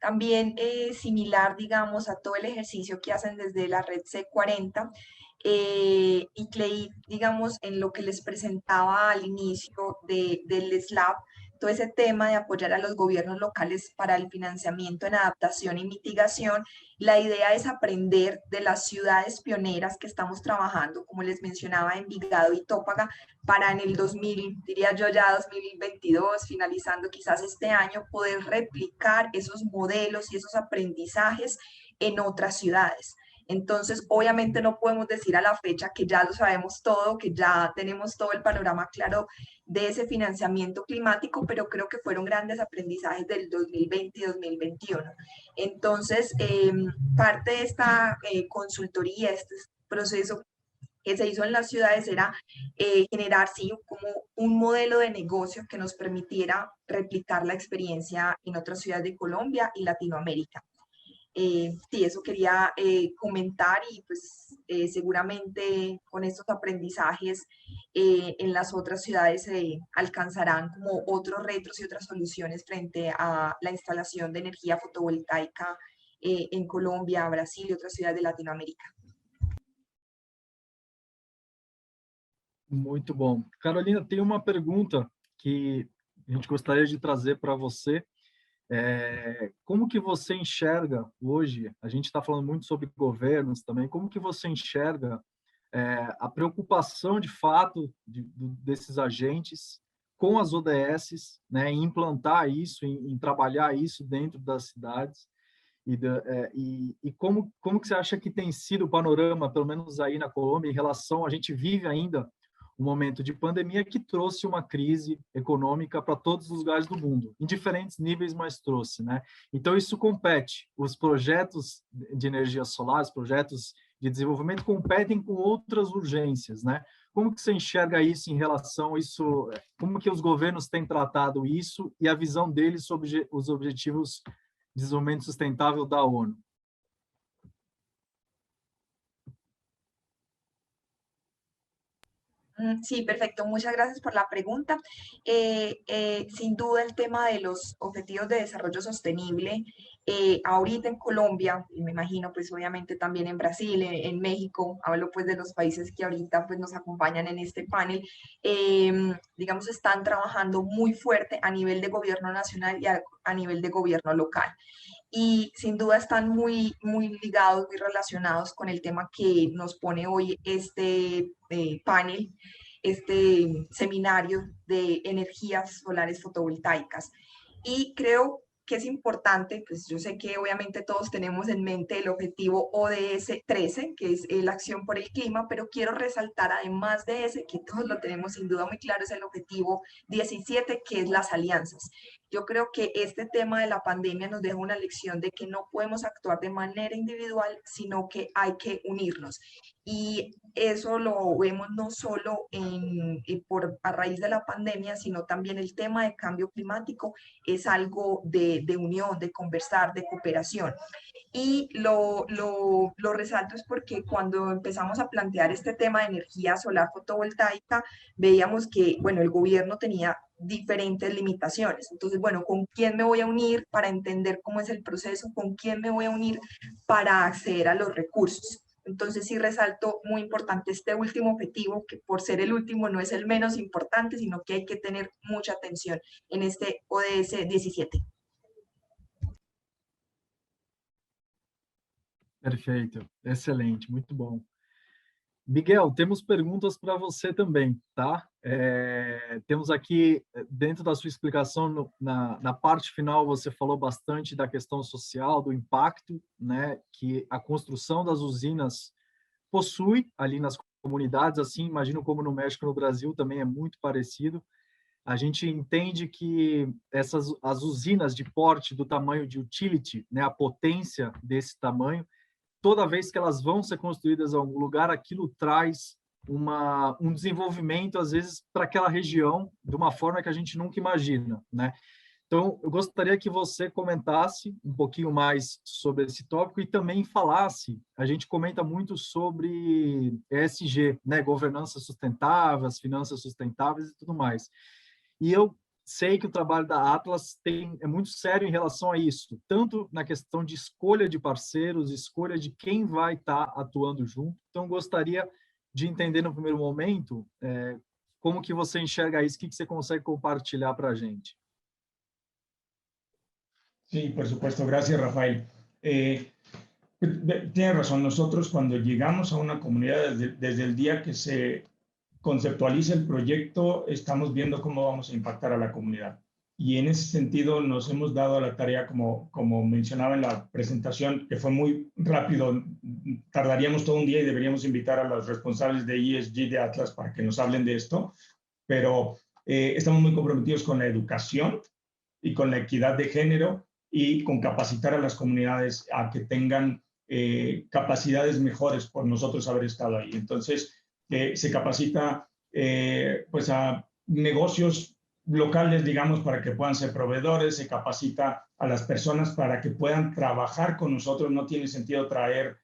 También similar, digamos, a todo el ejercicio que hacen desde la red C40, y creí, digamos, en lo que les presentaba al inicio del SLAB, todo ese tema de apoyar a los gobiernos locales para el financiamiento en adaptación y mitigación, la idea es aprender de las ciudades pioneras que estamos trabajando, como les mencionaba, Envigado y Tópaga, para en el 2000, diría yo ya 2022, finalizando quizás este año, poder replicar esos modelos y esos aprendizajes en otras ciudades. Entonces, obviamente no podemos decir a la fecha que ya lo sabemos todo, que ya tenemos todo el panorama claro de ese financiamiento climático, pero creo que fueron grandes aprendizajes del 2020 y 2021. Entonces, parte de esta consultoría, este proceso que se hizo en las ciudades era generar, sí, como un modelo de negocio que nos permitiera replicar la experiencia en otras ciudades de Colombia y Latinoamérica. Sí, eso quería comentar y pues seguramente con estos aprendizajes en las otras ciudades se alcanzarán como otros retos y otras soluciones frente a la instalación de energía fotovoltaica en Colombia, Brasil y otras ciudades de Latinoamérica. Muito bom. Carolina, tem uma pergunta que a gente gostaria de trazer para você. Como que você enxerga hoje, a gente está falando muito sobre governos também, como que você enxerga a preocupação de fato desses agentes com as ODSs, né, em implantar isso, em trabalhar isso dentro das cidades, e como que você acha que tem sido o panorama, pelo menos aí na Colômbia, em relação, a gente vive ainda um momento de pandemia que trouxe uma crise econômica para todos os lugares do mundo, em diferentes níveis, mas trouxe, né? Então, isso compete. Os projetos de energia solar, os projetos de desenvolvimento competem com outras urgências, né? Como que você enxerga isso em relação a isso? Como que os governos têm tratado isso e a visão deles sobre os objetivos de desenvolvimento sustentável da ONU? Sí, perfecto. Muchas gracias por la pregunta. Sin duda el tema de los objetivos de desarrollo sostenible, ahorita en Colombia, y me imagino pues obviamente también en Brasil, en México, hablo pues de los países que ahorita pues nos acompañan en este panel, digamos están trabajando muy fuerte a nivel de gobierno nacional y a nivel de gobierno local. Y sin duda están muy ligados, muy relacionados con el tema que nos pone hoy este panel, este seminario de energías solares fotovoltaicas. Y creo que es importante, pues yo sé que obviamente todos tenemos en mente el objetivo ODS 13, que es la acción por el clima, pero quiero resaltar además de ese, que todos lo tenemos sin duda muy claro, es el objetivo 17, que es las alianzas. Yo creo que este tema de la pandemia nos deja una lección de que no podemos actuar de manera individual, sino que hay que unirnos. Y eso lo vemos no solo a raíz de la pandemia, sino también el tema de cambio climático es algo de unión, de conversar, de cooperación. Y lo resalto es porque cuando empezamos a plantear este tema de energía solar fotovoltaica, veíamos que, bueno, el gobierno tenía diferentes limitaciones. Entonces, bueno, ¿con quién me voy a unir para entender cómo es el proceso? ¿Con quién me voy a unir para acceder a los recursos? Entonces sí resalto muy importante este último objetivo, que por ser el último no es el menos importante, sino que hay que tener mucha atención en este ODS 17. Perfeito, excelente, muito bom. Miguel, temos perguntas para você também, tá? Temos aqui, dentro da sua explicação, na parte final, você falou bastante da questão social, do impacto, né, que a construção das usinas possui ali nas comunidades, assim, imagino como no México e no Brasil também é muito parecido. A gente entende que as usinas de porte do tamanho de utility, né, a potência desse tamanho, toda vez que elas vão ser construídas em algum lugar, aquilo traz um desenvolvimento, às vezes, para aquela região, de uma forma que a gente nunca imagina, né? Então, eu gostaria que você comentasse um pouquinho mais sobre esse tópico e também falasse, a gente comenta muito sobre ESG, né? Governança sustentável, as finanças sustentáveis e tudo mais. E eu sei que o trabalho da Atlas é muito sério em relação a isso, tanto na questão de escolha de parceiros, escolha de quem vai estar atuando junto. Então, gostaria de entender no primeiro momento como que você enxerga isso, o que você consegue compartilhar para a gente. Sí, por supuesto. Gracias, Rafael. Tienes razón. Nosotros cuando llegamos a una comunidad, desde el día que se conceptualiza el proyecto, estamos viendo cómo vamos a impactar a la comunidad. Y en ese sentido nos hemos dado la tarea, como mencionaba en la presentación, que fue muy rápido, tardaríamos todo un día y deberíamos invitar a los responsables de ESG de Atlas para que nos hablen de esto, pero estamos muy comprometidos con la educación y con la equidad de género y con capacitar a las comunidades a que tengan capacidades mejores por nosotros haber estado ahí. Entonces, se capacita pues a negocios locales, digamos, para que puedan ser proveedores, se capacita a las personas para que puedan trabajar con nosotros. No tiene sentido traer,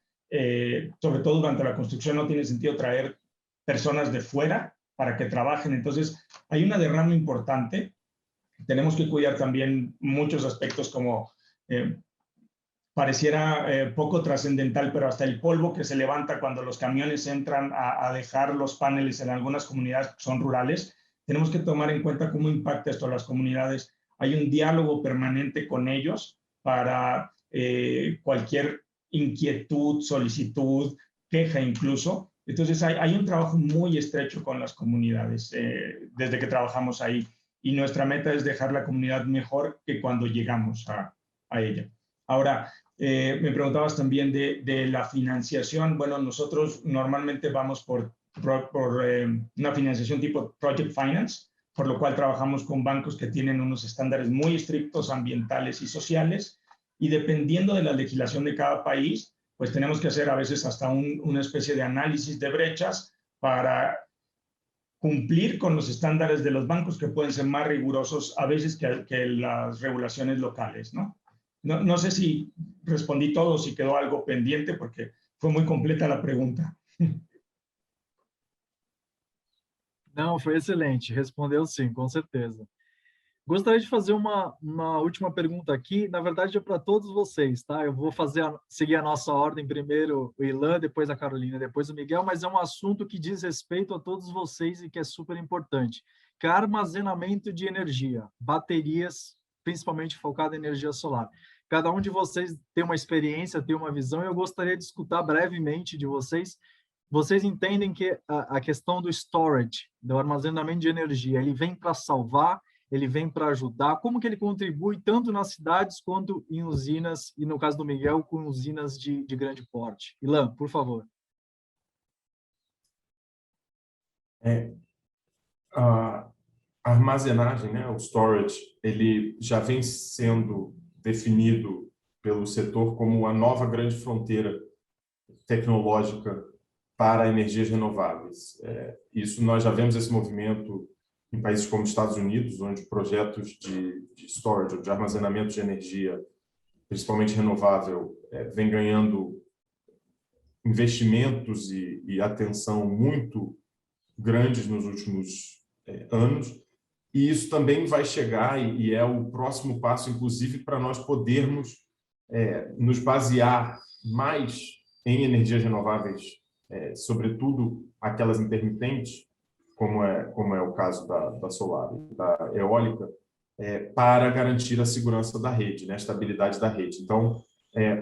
sobre todo durante la construcción, no tiene sentido traer personas de fuera para que trabajen. Entonces, hay una derrama importante. Tenemos que cuidar también muchos aspectos como pareciera poco trascendental, pero hasta el polvo que se levanta cuando los camiones entran a dejar los paneles en algunas comunidades que son rurales. Tenemos que tomar en cuenta cómo impacta esto a las comunidades. Hay un diálogo permanente con ellos para cualquier inquietud, solicitud, queja incluso. Entonces hay un trabajo muy estrecho con las comunidades desde que trabajamos ahí, y nuestra meta es dejar la comunidad mejor que cuando llegamos a ella. Ahora, me preguntabas también de la financiación. Bueno, nosotros normalmente vamos por una financiación tipo Project Finance, por lo cual trabajamos con bancos que tienen unos estándares muy estrictos ambientales y sociales, y dependiendo de la legislación de cada país, pues tenemos que hacer a veces hasta una especie de análisis de brechas para cumplir con los estándares de los bancos, que pueden ser más rigurosos a veces que las regulaciones locales, ¿no? No sé si respondí todo o si quedó algo pendiente, porque fue muy completa la pregunta. Não, foi excelente. Respondeu sim, com certeza. Gostaria de fazer uma última pergunta aqui. Na verdade, é para todos vocês, tá? Eu vou seguir a nossa ordem. Primeiro o Ilan, depois a Carolina, depois o Miguel, mas é um assunto que diz respeito a todos vocês e que é super importante, que é armazenamento de energia, baterias, principalmente focado em energia solar. Cada um de vocês tem uma experiência, tem uma visão, e eu gostaria de escutar brevemente de vocês. Vocês entendem que a questão do storage, do armazenamento de energia, ele vem para salvar, ele vem para ajudar? Como que ele contribui tanto nas cidades quanto em usinas, e no caso do Miguel, com usinas de grande porte? Ilan, por favor. A armazenagem, né, o storage, ele já vem sendo definido pelo setor como a nova grande fronteira tecnológica para energias renováveis. Isso nós já vemos esse movimento em países como Estados Unidos, onde projetos de storage, de armazenamento de energia, principalmente renovável, vem ganhando investimentos e atenção muito grandes nos últimos anos. E isso também vai chegar, e é o próximo passo, inclusive, para nós podermos nos basear mais em energias renováveis, sobretudo aquelas intermitentes, como é o caso da solar, da eólica, para garantir a segurança da rede, né, a estabilidade da rede. Então,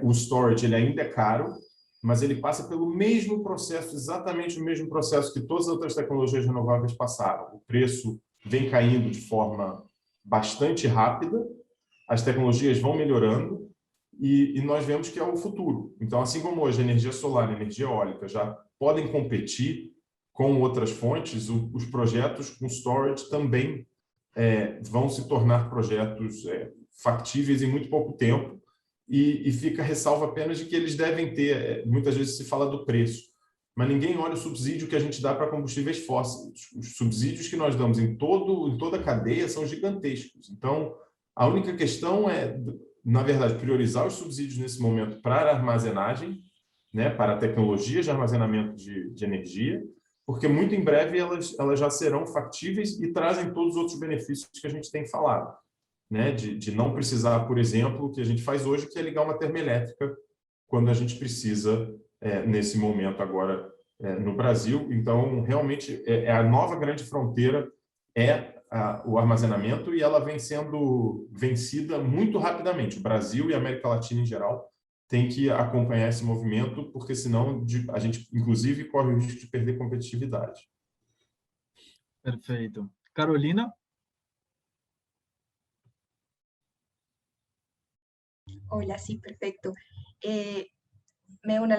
o storage ele ainda é caro, mas ele passa pelo mesmo processo, exatamente o mesmo processo que todas as outras tecnologias renováveis passaram. O preço vem caindo de forma bastante rápida, as tecnologias vão melhorando, e nós vemos que é o futuro. Então, assim como hoje a energia solar e a energia eólica já podem competir com outras fontes, os projetos com storage também vão se tornar projetos factíveis em muito pouco tempo, e fica a ressalva apenas de que eles devem ter, muitas vezes se fala do preço, mas ninguém olha o subsídio que a gente dá para combustíveis fósseis. Os subsídios que nós damos em toda a cadeia são gigantescos. Então, a única questão na verdade, priorizar os subsídios nesse momento para a armazenagem, né, para tecnologias de armazenamento de energia, porque muito em breve elas já serão factíveis e trazem todos os outros benefícios que a gente tem falado, né, de não precisar, por exemplo, o que a gente faz hoje, que é ligar uma termoelétrica quando a gente precisa, nesse momento agora no Brasil. Então, realmente, a nova grande fronteira o armazenamento e ela vem sendo vencida muito rapidamente. O Brasil e a América Latina em geral têm que acompanhar esse movimento, porque senão a gente, inclusive, corre o risco de perder competitividade. Perfeito. Carolina? Hola, sí, perfecto. Me uno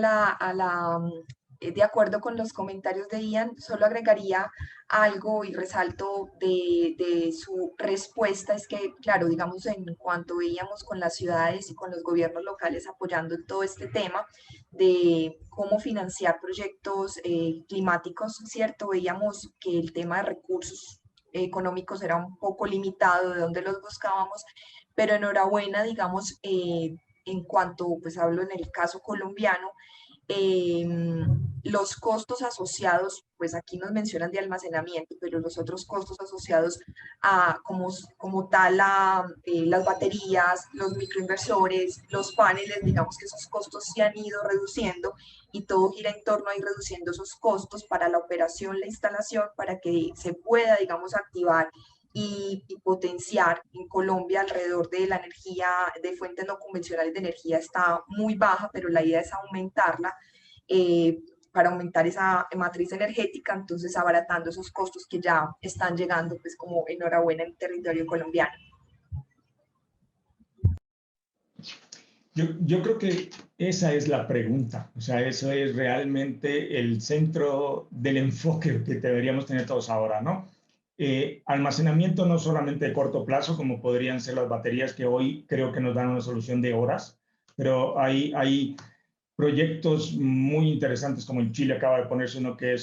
de acuerdo con los comentarios de Ian, solo agregaría algo y resalto de su respuesta, es que, claro, digamos, en cuanto veíamos con las ciudades y con los gobiernos locales apoyando todo este tema de cómo financiar proyectos climáticos, ¿cierto? Veíamos que el tema de recursos económicos era un poco limitado de dónde los buscábamos, pero enhorabuena, digamos, en cuanto, pues hablo en el caso colombiano, los costos asociados, pues aquí nos mencionan de almacenamiento, pero los otros costos asociados a como tal a las baterías, los microinversores, los paneles, digamos que esos costos se han ido reduciendo y todo gira en torno a ir reduciendo esos costos para la operación, la instalación, para que se pueda, digamos, activar y potenciar. En Colombia alrededor de la energía de fuentes no convencionales de energía está muy baja, pero la idea es aumentarla para aumentar esa matriz energética, entonces abaratando esos costos que ya están llegando, pues como enhorabuena en territorio colombiano. Yo creo que esa es la pregunta, o sea, eso es realmente el centro del enfoque que deberíamos tener todos ahora, ¿no? Almacenamiento no solamente de corto plazo, como podrían ser las baterías, que hoy creo que nos dan una solución de horas, pero hay proyectos muy interesantes, como en Chile acaba de ponerse uno que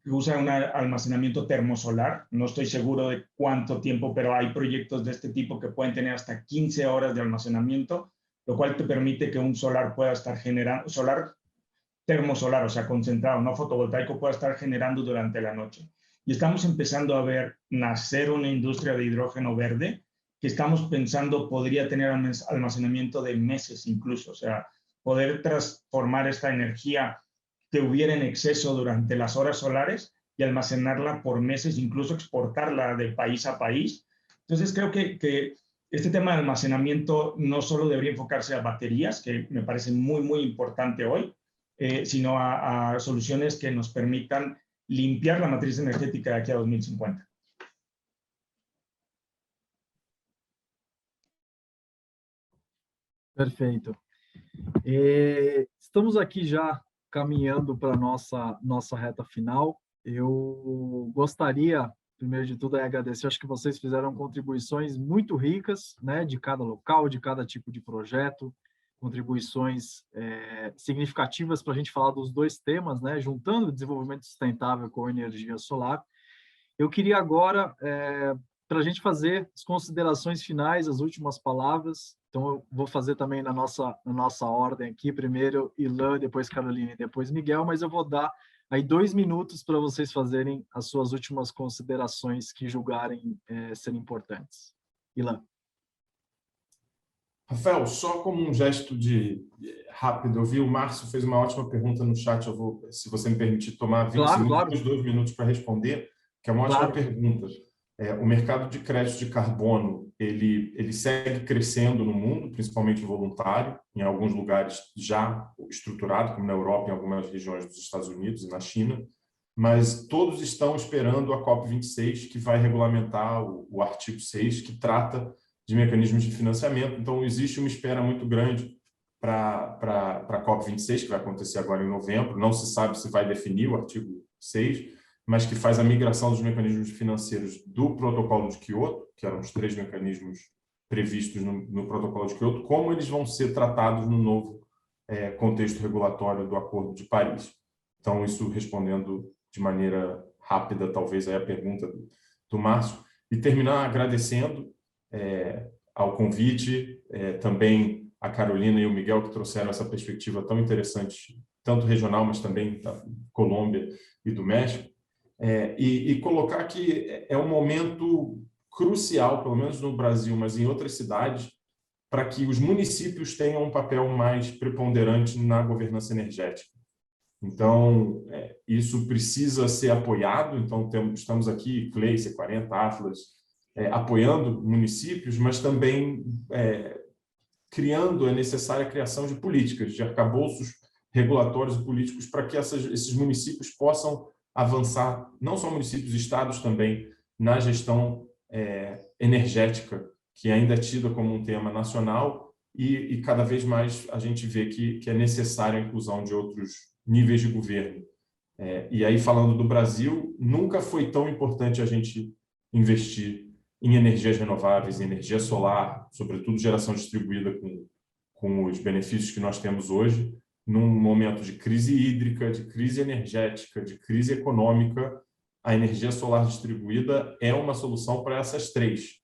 usa un almacenamiento termosolar. No estoy seguro de cuánto tiempo, pero hay proyectos de este tipo que pueden tener hasta 15 horas de almacenamiento, lo cual te permite que un solar pueda estar generando, termosolar, o sea, concentrado, no fotovoltaico, pueda estar generando durante la noche. Y estamos empezando a ver nacer una industria de hidrógeno verde que estamos pensando podría tener almacenamiento de meses incluso, o sea, poder transformar esta energía que hubiera en exceso durante las horas solares y almacenarla por meses, incluso exportarla de país a país. Entonces creo que este tema de almacenamiento no solo debería enfocarse a baterías, que me parece muy, muy importante hoy, sino a soluciones que nos permitan limpiar la matriz energética de aquí a 2050. Perfeito. Estamos aqui já caminhando para a nossa reta final. Eu gostaria, primeiro de tudo, agradecer. Acho que vocês fizeram contribuições muito ricas, né, de cada local, de cada tipo de projeto, contribuições significativas para a gente falar dos dois temas, né, juntando o desenvolvimento sustentável com a energia solar. Eu queria agora, para a gente fazer as considerações finais, as últimas palavras. Então, eu vou fazer também na nossa ordem aqui, primeiro Ilan, depois Carolina e depois Miguel, mas eu vou dar aí 2 minutos para vocês fazerem as suas últimas considerações que julgarem serem importantes. Ilan. Rafael, só como um gesto rápido, eu vi o Márcio fez uma ótima pergunta no chat, eu vou, se você me permitir, tomar 20 segundos, 2 minutos para responder, que é uma ótima pergunta. O mercado de crédito de carbono, ele segue crescendo no mundo, principalmente voluntário, em alguns lugares já estruturado, como na Europa, em algumas regiões dos Estados Unidos e na China, mas todos estão esperando a COP26, que vai regulamentar o artigo 6, que trata de mecanismos de financiamento. Então, existe uma espera muito grande para a COP26, que vai acontecer agora em novembro. Não se sabe se vai definir o artigo 6, mas que faz a migração dos mecanismos financeiros do protocolo de Kyoto, que eram os 3 mecanismos previstos no protocolo de Kyoto, como eles vão ser tratados no novo contexto regulatório do Acordo de Paris. Então, isso respondendo de maneira rápida, talvez, aí a pergunta do Márcio. E terminar agradecendo ao convite, também a Carolina e o Miguel, que trouxeram essa perspectiva tão interessante, tanto regional, mas também da Colômbia e do México. E colocar que é um momento crucial, pelo menos no Brasil, mas em outras cidades, para que os municípios tenham um papel mais preponderante na governança energética. Então, isso precisa ser apoiado. Então, estamos aqui, CLEI, C40, Atlas, apoiando municípios, mas também criando a necessária criação de políticas, de arcabouços regulatórios e políticos para que esses municípios possam avançar, não só municípios, estados também, na gestão energética, que ainda é tida como um tema nacional, e cada vez mais a gente vê que é necessária a inclusão de outros níveis de governo. E aí, falando do Brasil, nunca foi tão importante a gente investir em energias renováveis, em energia solar, sobretudo geração distribuída com os benefícios que nós temos hoje, num momento de crise hídrica, de crise energética, de crise econômica. A energia solar distribuída é uma solução para essas três.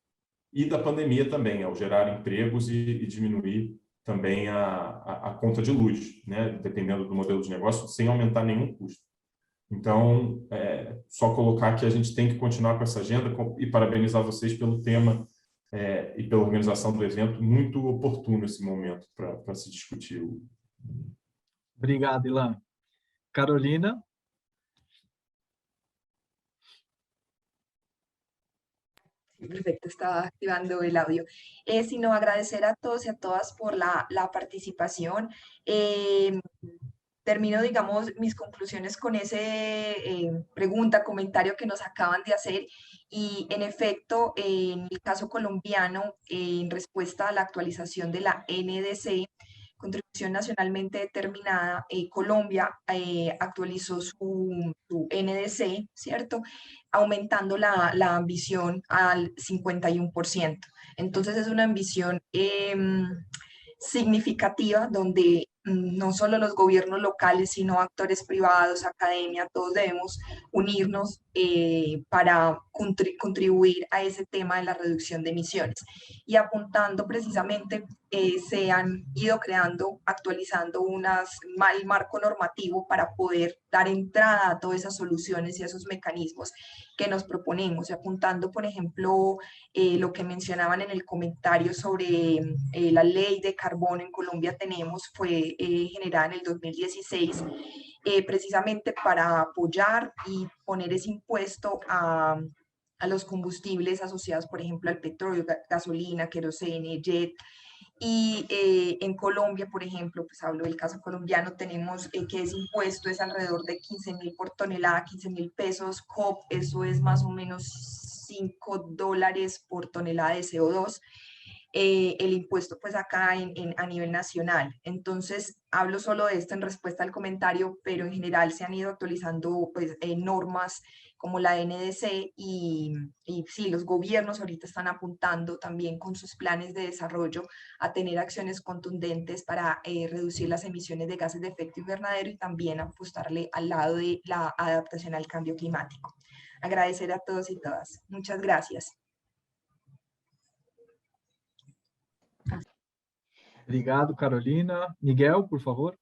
E da pandemia também, ao gerar empregos e diminuir também a conta de luz, né? Dependendo do modelo de negócio, sem aumentar nenhum custo. Então, só colocar que a gente tem que continuar com essa agenda e parabenizar vocês pelo tema e pela organização do evento, muito oportuno esse momento para se discutir. Obrigado, Ilan. Carolina? Perfecto, estaba activando el audio. Sino agradecer a todos y a todas por la participación. Termino, digamos, mis conclusiones con ese pregunta, comentario que nos acaban de hacer. Y en efecto, en el caso colombiano, en respuesta a la actualización de la NDC, Contribución Nacionalmente Determinada, Colombia actualizó su NDC, ¿cierto? Aumentando la ambición al 51%. Entonces es una ambición significativa donde no solo los gobiernos locales, sino actores privados, academia, todos debemos unirnos para contribuir a ese tema de la reducción de emisiones. Y apuntando precisamente, se han ido creando, actualizando el marco normativo para poder dar entrada a todas esas soluciones y a esos mecanismos que nos proponemos. Y apuntando, por ejemplo, lo que mencionaban en el comentario sobre la ley de carbono en Colombia fue generada en el 2016, precisamente para apoyar y poner ese impuesto a los combustibles asociados, por ejemplo, al petróleo, gasolina, querosene, jet. Y en Colombia, por ejemplo, pues hablo del caso colombiano, tenemos que ese impuesto es alrededor de 15.000 por tonelada, 15.000 pesos COP, eso es más o menos $5 por tonelada de CO2. El impuesto pues acá a nivel nacional. Entonces hablo solo de esto en respuesta al comentario, pero en general se han ido actualizando pues, normas como la NDC y sí, los gobiernos ahorita están apuntando también con sus planes de desarrollo a tener acciones contundentes para reducir las emisiones de gases de efecto invernadero y también apostarle al lado de la adaptación al cambio climático. Agradecer a todos y todas. Muchas gracias. Obrigado, Carolina. Miguel, por favor.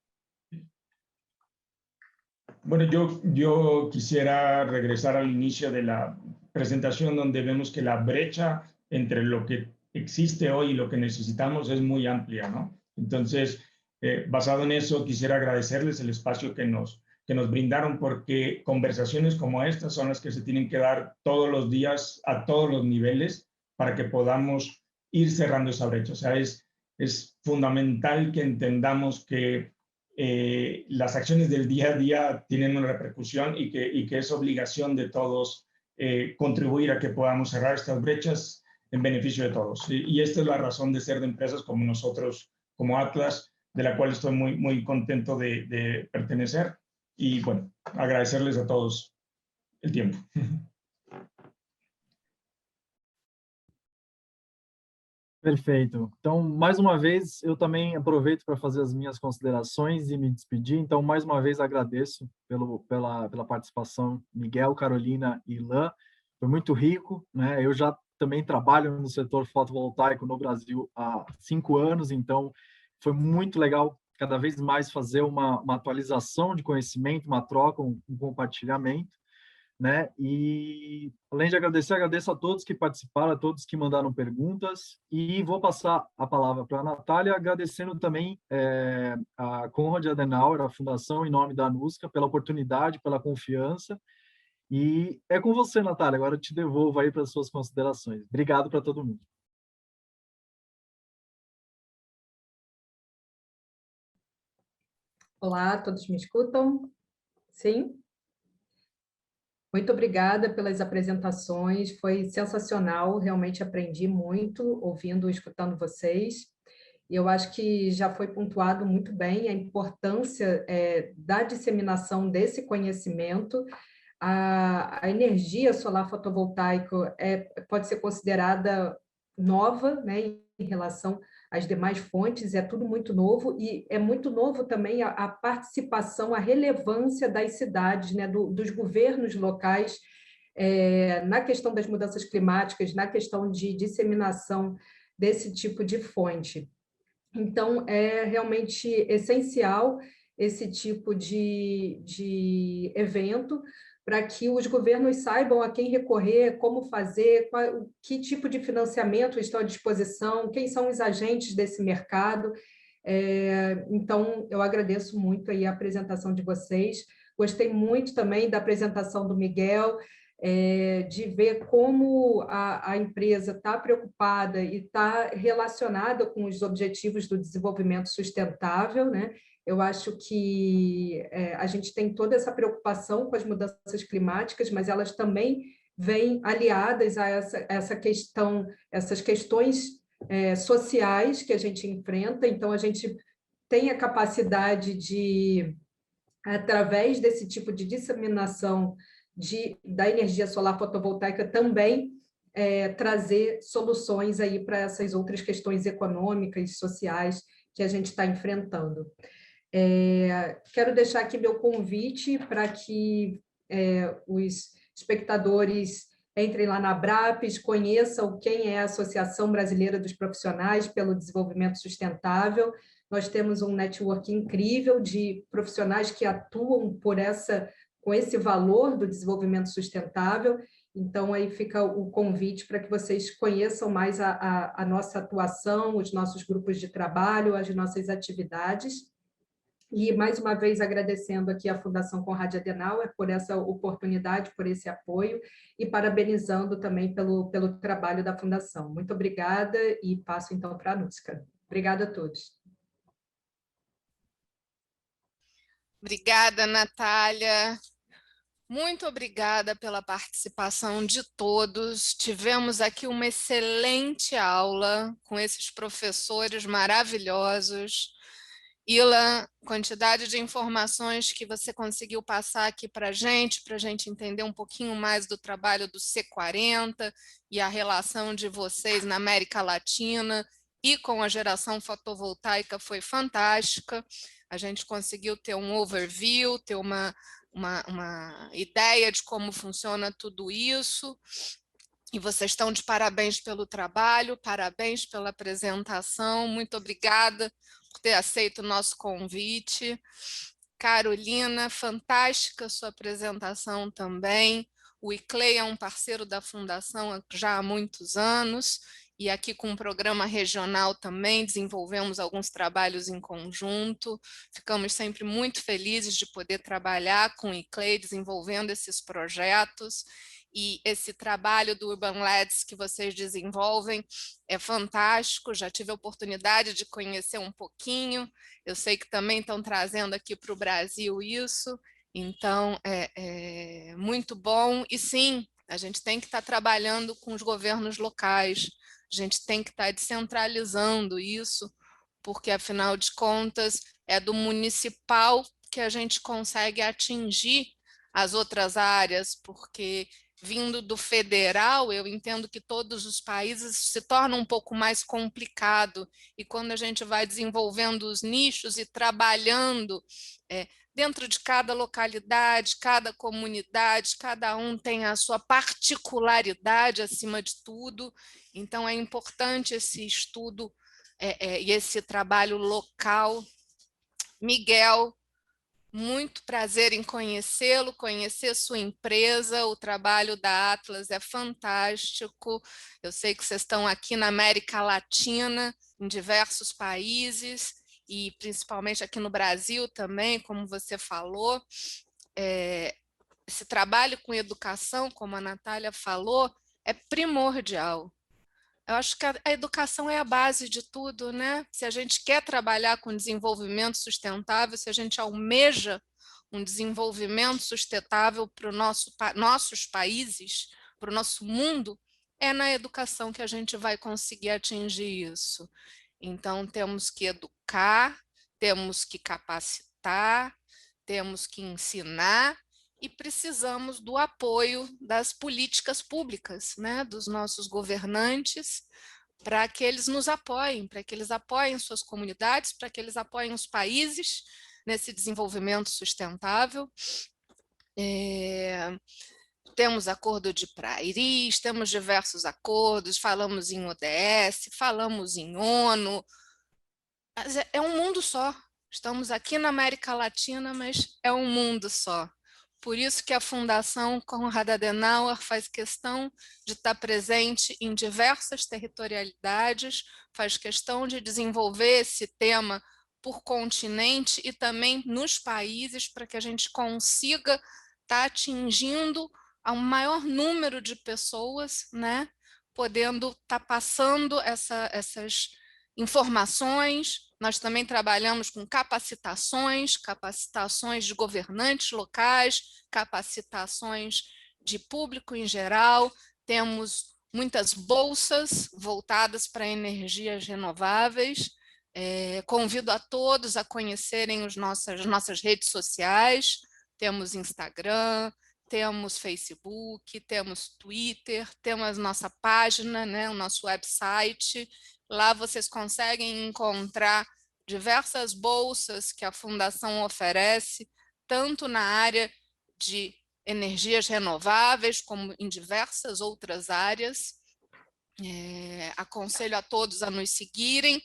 Bueno, yo quisiera regresar al inicio de la presentación donde vemos que la brecha entre lo que existe hoy y lo que necesitamos es muy amplia, ¿no? Entonces, basado en eso, quisiera agradecerles el espacio que nos brindaron, porque conversaciones como estas son las que se tienen que dar todos los días a todos los niveles para que podamos ir cerrando esa brecha. O sea, es fundamental que entendamos que las acciones del día a día tienen una repercusión y que es obligación de todos contribuir a que podamos cerrar estas brechas en beneficio de todos. Y esta es la razón de ser de empresas como nosotros, como Atlas, de la cual estoy muy, muy contento de pertenecer. Y bueno, agradecerles a todos el tiempo. Perfeito. Então, mais uma vez, eu também aproveito para fazer as minhas considerações e me despedir. Então, mais uma vez, agradeço pela participação, Miguel, Carolina e Ilan. Foi muito rico, né? Eu já também trabalho no setor fotovoltaico no Brasil há 5 anos, então foi muito legal cada vez mais fazer uma atualização de conhecimento, uma troca, um compartilhamento. né? E, além de agradecer, agradeço a todos que participaram, a todos que mandaram perguntas, e vou passar a palavra para a Natália, agradecendo também a Konrad Adenauer, a Fundação, em nome da NUSCA, pela oportunidade, pela confiança. E é com você, Natália, agora eu te devolvo aí para as suas considerações. Obrigado para todo mundo. Olá, todos me escutam? Sim? Muito obrigada pelas apresentações, foi sensacional, realmente aprendi muito ouvindo e escutando vocês. E eu acho que já foi pontuado muito bem a importância da disseminação desse conhecimento. A energia solar fotovoltaica pode ser considerada nova, né, em relação às demais fontes, é tudo muito novo, e é muito novo também a participação, a relevância das cidades, né, dos governos locais, na questão das mudanças climáticas, na questão de disseminação desse tipo de fonte. Então, é realmente essencial esse tipo de evento para que os governos saibam a quem recorrer, como fazer, que tipo de financiamento estão à disposição, quem são os agentes desse mercado. Então, eu agradeço muito aí a apresentação de vocês. Gostei muito também da apresentação do Miguel, de ver como a empresa está preocupada e está relacionada com os objetivos do desenvolvimento sustentável, né? Eu acho que a gente tem toda essa preocupação com as mudanças climáticas, mas elas também vêm aliadas a essa questão, essas questões sociais que a gente enfrenta. Então, a gente tem a capacidade de, através desse tipo de disseminação da energia solar fotovoltaica, também trazer soluções aí para essas outras questões econômicas e sociais que a gente está enfrentando. Quero deixar aqui meu convite para que os espectadores entrem lá na Abrapes, conheçam quem é a Associação Brasileira dos Profissionais pelo Desenvolvimento Sustentável. Nós temos um network incrível de profissionais que atuam com esse valor do desenvolvimento sustentável. Então, aí fica o convite para que vocês conheçam mais a nossa atuação, os nossos grupos de trabalho, as nossas atividades. E, mais uma vez, agradecendo aqui a Fundação Konrad Adenauer por essa oportunidade, por esse apoio, e parabenizando também pelo trabalho da Fundação. Muito obrigada, e passo, então, para a Nuska. Obrigada a todos. Obrigada, Natália. Muito obrigada pela participação de todos. Tivemos aqui uma excelente aula com esses professores maravilhosos. Ila, quantidade de informações que você conseguiu passar aqui para a gente entender um pouquinho mais do trabalho do C40 e a relação de vocês na América Latina e com a geração fotovoltaica foi fantástica. A gente conseguiu ter um overview, ter uma ideia de como funciona tudo isso. E vocês estão de parabéns pelo trabalho, parabéns pela apresentação. Muito obrigada por ter aceito o nosso convite. Carolina, fantástica sua apresentação também. O ICLEI é um parceiro da Fundação já há muitos anos, e aqui com o programa regional também desenvolvemos alguns trabalhos em conjunto. Ficamos sempre muito felizes de poder trabalhar com o ICLEI, desenvolvendo esses projetos. E esse trabalho do Urban Labs que vocês desenvolvem é fantástico, já tive a oportunidade de conhecer um pouquinho, eu sei que também estão trazendo aqui para o Brasil isso, então é muito bom. E sim, a gente tem que estar trabalhando com os governos locais, a gente tem que estar descentralizando isso, porque afinal de contas é do municipal que a gente consegue atingir as outras áreas, porque vindo do federal, eu entendo que todos os países se torna um pouco mais complicado, e quando a gente vai desenvolvendo os nichos e trabalhando dentro de cada localidade, cada comunidade, cada um tem a sua particularidade acima de tudo, então é importante esse estudo e esse trabalho local. Miguel, muito prazer em conhecê-lo, conhecer sua empresa, o trabalho da Atlas é fantástico. Eu sei que vocês estão aqui na América Latina, em diversos países, e principalmente aqui no Brasil também, como você falou. Esse trabalho com educação, como a Natália falou, é primordial. Eu acho que a educação é a base de tudo, né? Se a gente quer trabalhar com desenvolvimento sustentável, se a gente almeja um desenvolvimento sustentável para nossos países, para o nosso mundo, é na educação que a gente vai conseguir atingir isso. Então, temos que educar, temos que capacitar, temos que ensinar e precisamos do apoio das políticas públicas, né, dos nossos governantes, para que eles nos apoiem, para que eles apoiem suas comunidades, para que eles apoiem os países nesse desenvolvimento sustentável. Temos acordo de Paris, temos diversos acordos, falamos em ODS, falamos em ONU, mas é um mundo só. Estamos aqui na América Latina, mas é um mundo só. Por isso que a Fundação Konrad Adenauer faz questão de estar presente em diversas territorialidades, faz questão de desenvolver esse tema por continente e também nos países, para que a gente consiga estar atingindo a um maior número de pessoas, né? Podendo estar passando essas informações. Nós também trabalhamos com capacitações de governantes locais, capacitações de público em geral. Temos muitas bolsas voltadas para energias renováveis. Convido a todos a conhecerem as nossas redes sociais. Temos Instagram, temos Facebook, temos Twitter, temos nossa página, né, o nosso website. Lá vocês conseguem encontrar diversas bolsas que a Fundação oferece, tanto na área de energias renováveis, como em diversas outras áreas. Aconselho a todos a nos seguirem.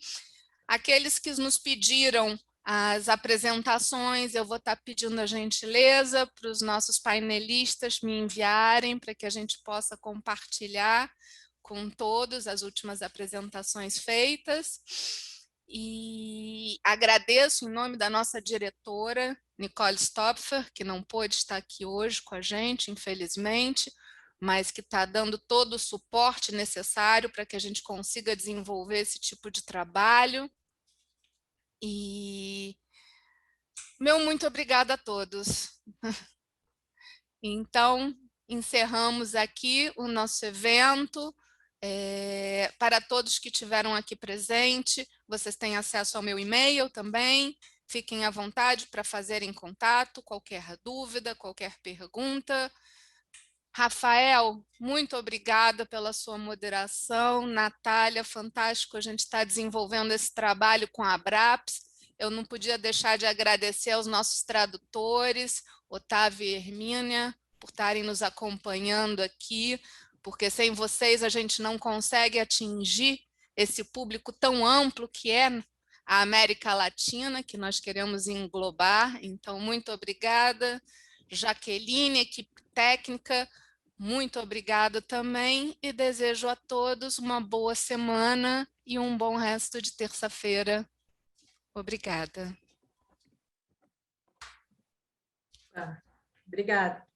Aqueles que nos pediram as apresentações, eu vou estar pedindo a gentileza para os nossos painelistas me enviarem, para que a gente possa compartilhar com todos as últimas apresentações feitas. E agradeço em nome da nossa diretora, Nicole Stopfer, que não pôde estar aqui hoje com a gente, infelizmente, mas que está dando todo o suporte necessário para que a gente consiga desenvolver esse tipo de trabalho. E meu muito obrigada a todos. Então, encerramos aqui o nosso evento. Para todos que estiveram aqui presente, vocês têm acesso ao meu e-mail também. Fiquem à vontade para fazerem contato, qualquer dúvida, qualquer pergunta. Rafael, muito obrigada pela sua moderação. Natália, fantástico a gente está desenvolvendo esse trabalho com a Abraps. Eu não podia deixar de agradecer aos nossos tradutores, Otávio e Hermínia, por estarem nos acompanhando aqui, porque sem vocês a gente não consegue atingir esse público tão amplo que é a América Latina, que nós queremos englobar. Então, muito obrigada. Jaqueline, equipe técnica, muito obrigada também e desejo a todos uma boa semana e um bom resto de terça-feira. Obrigada. Obrigada.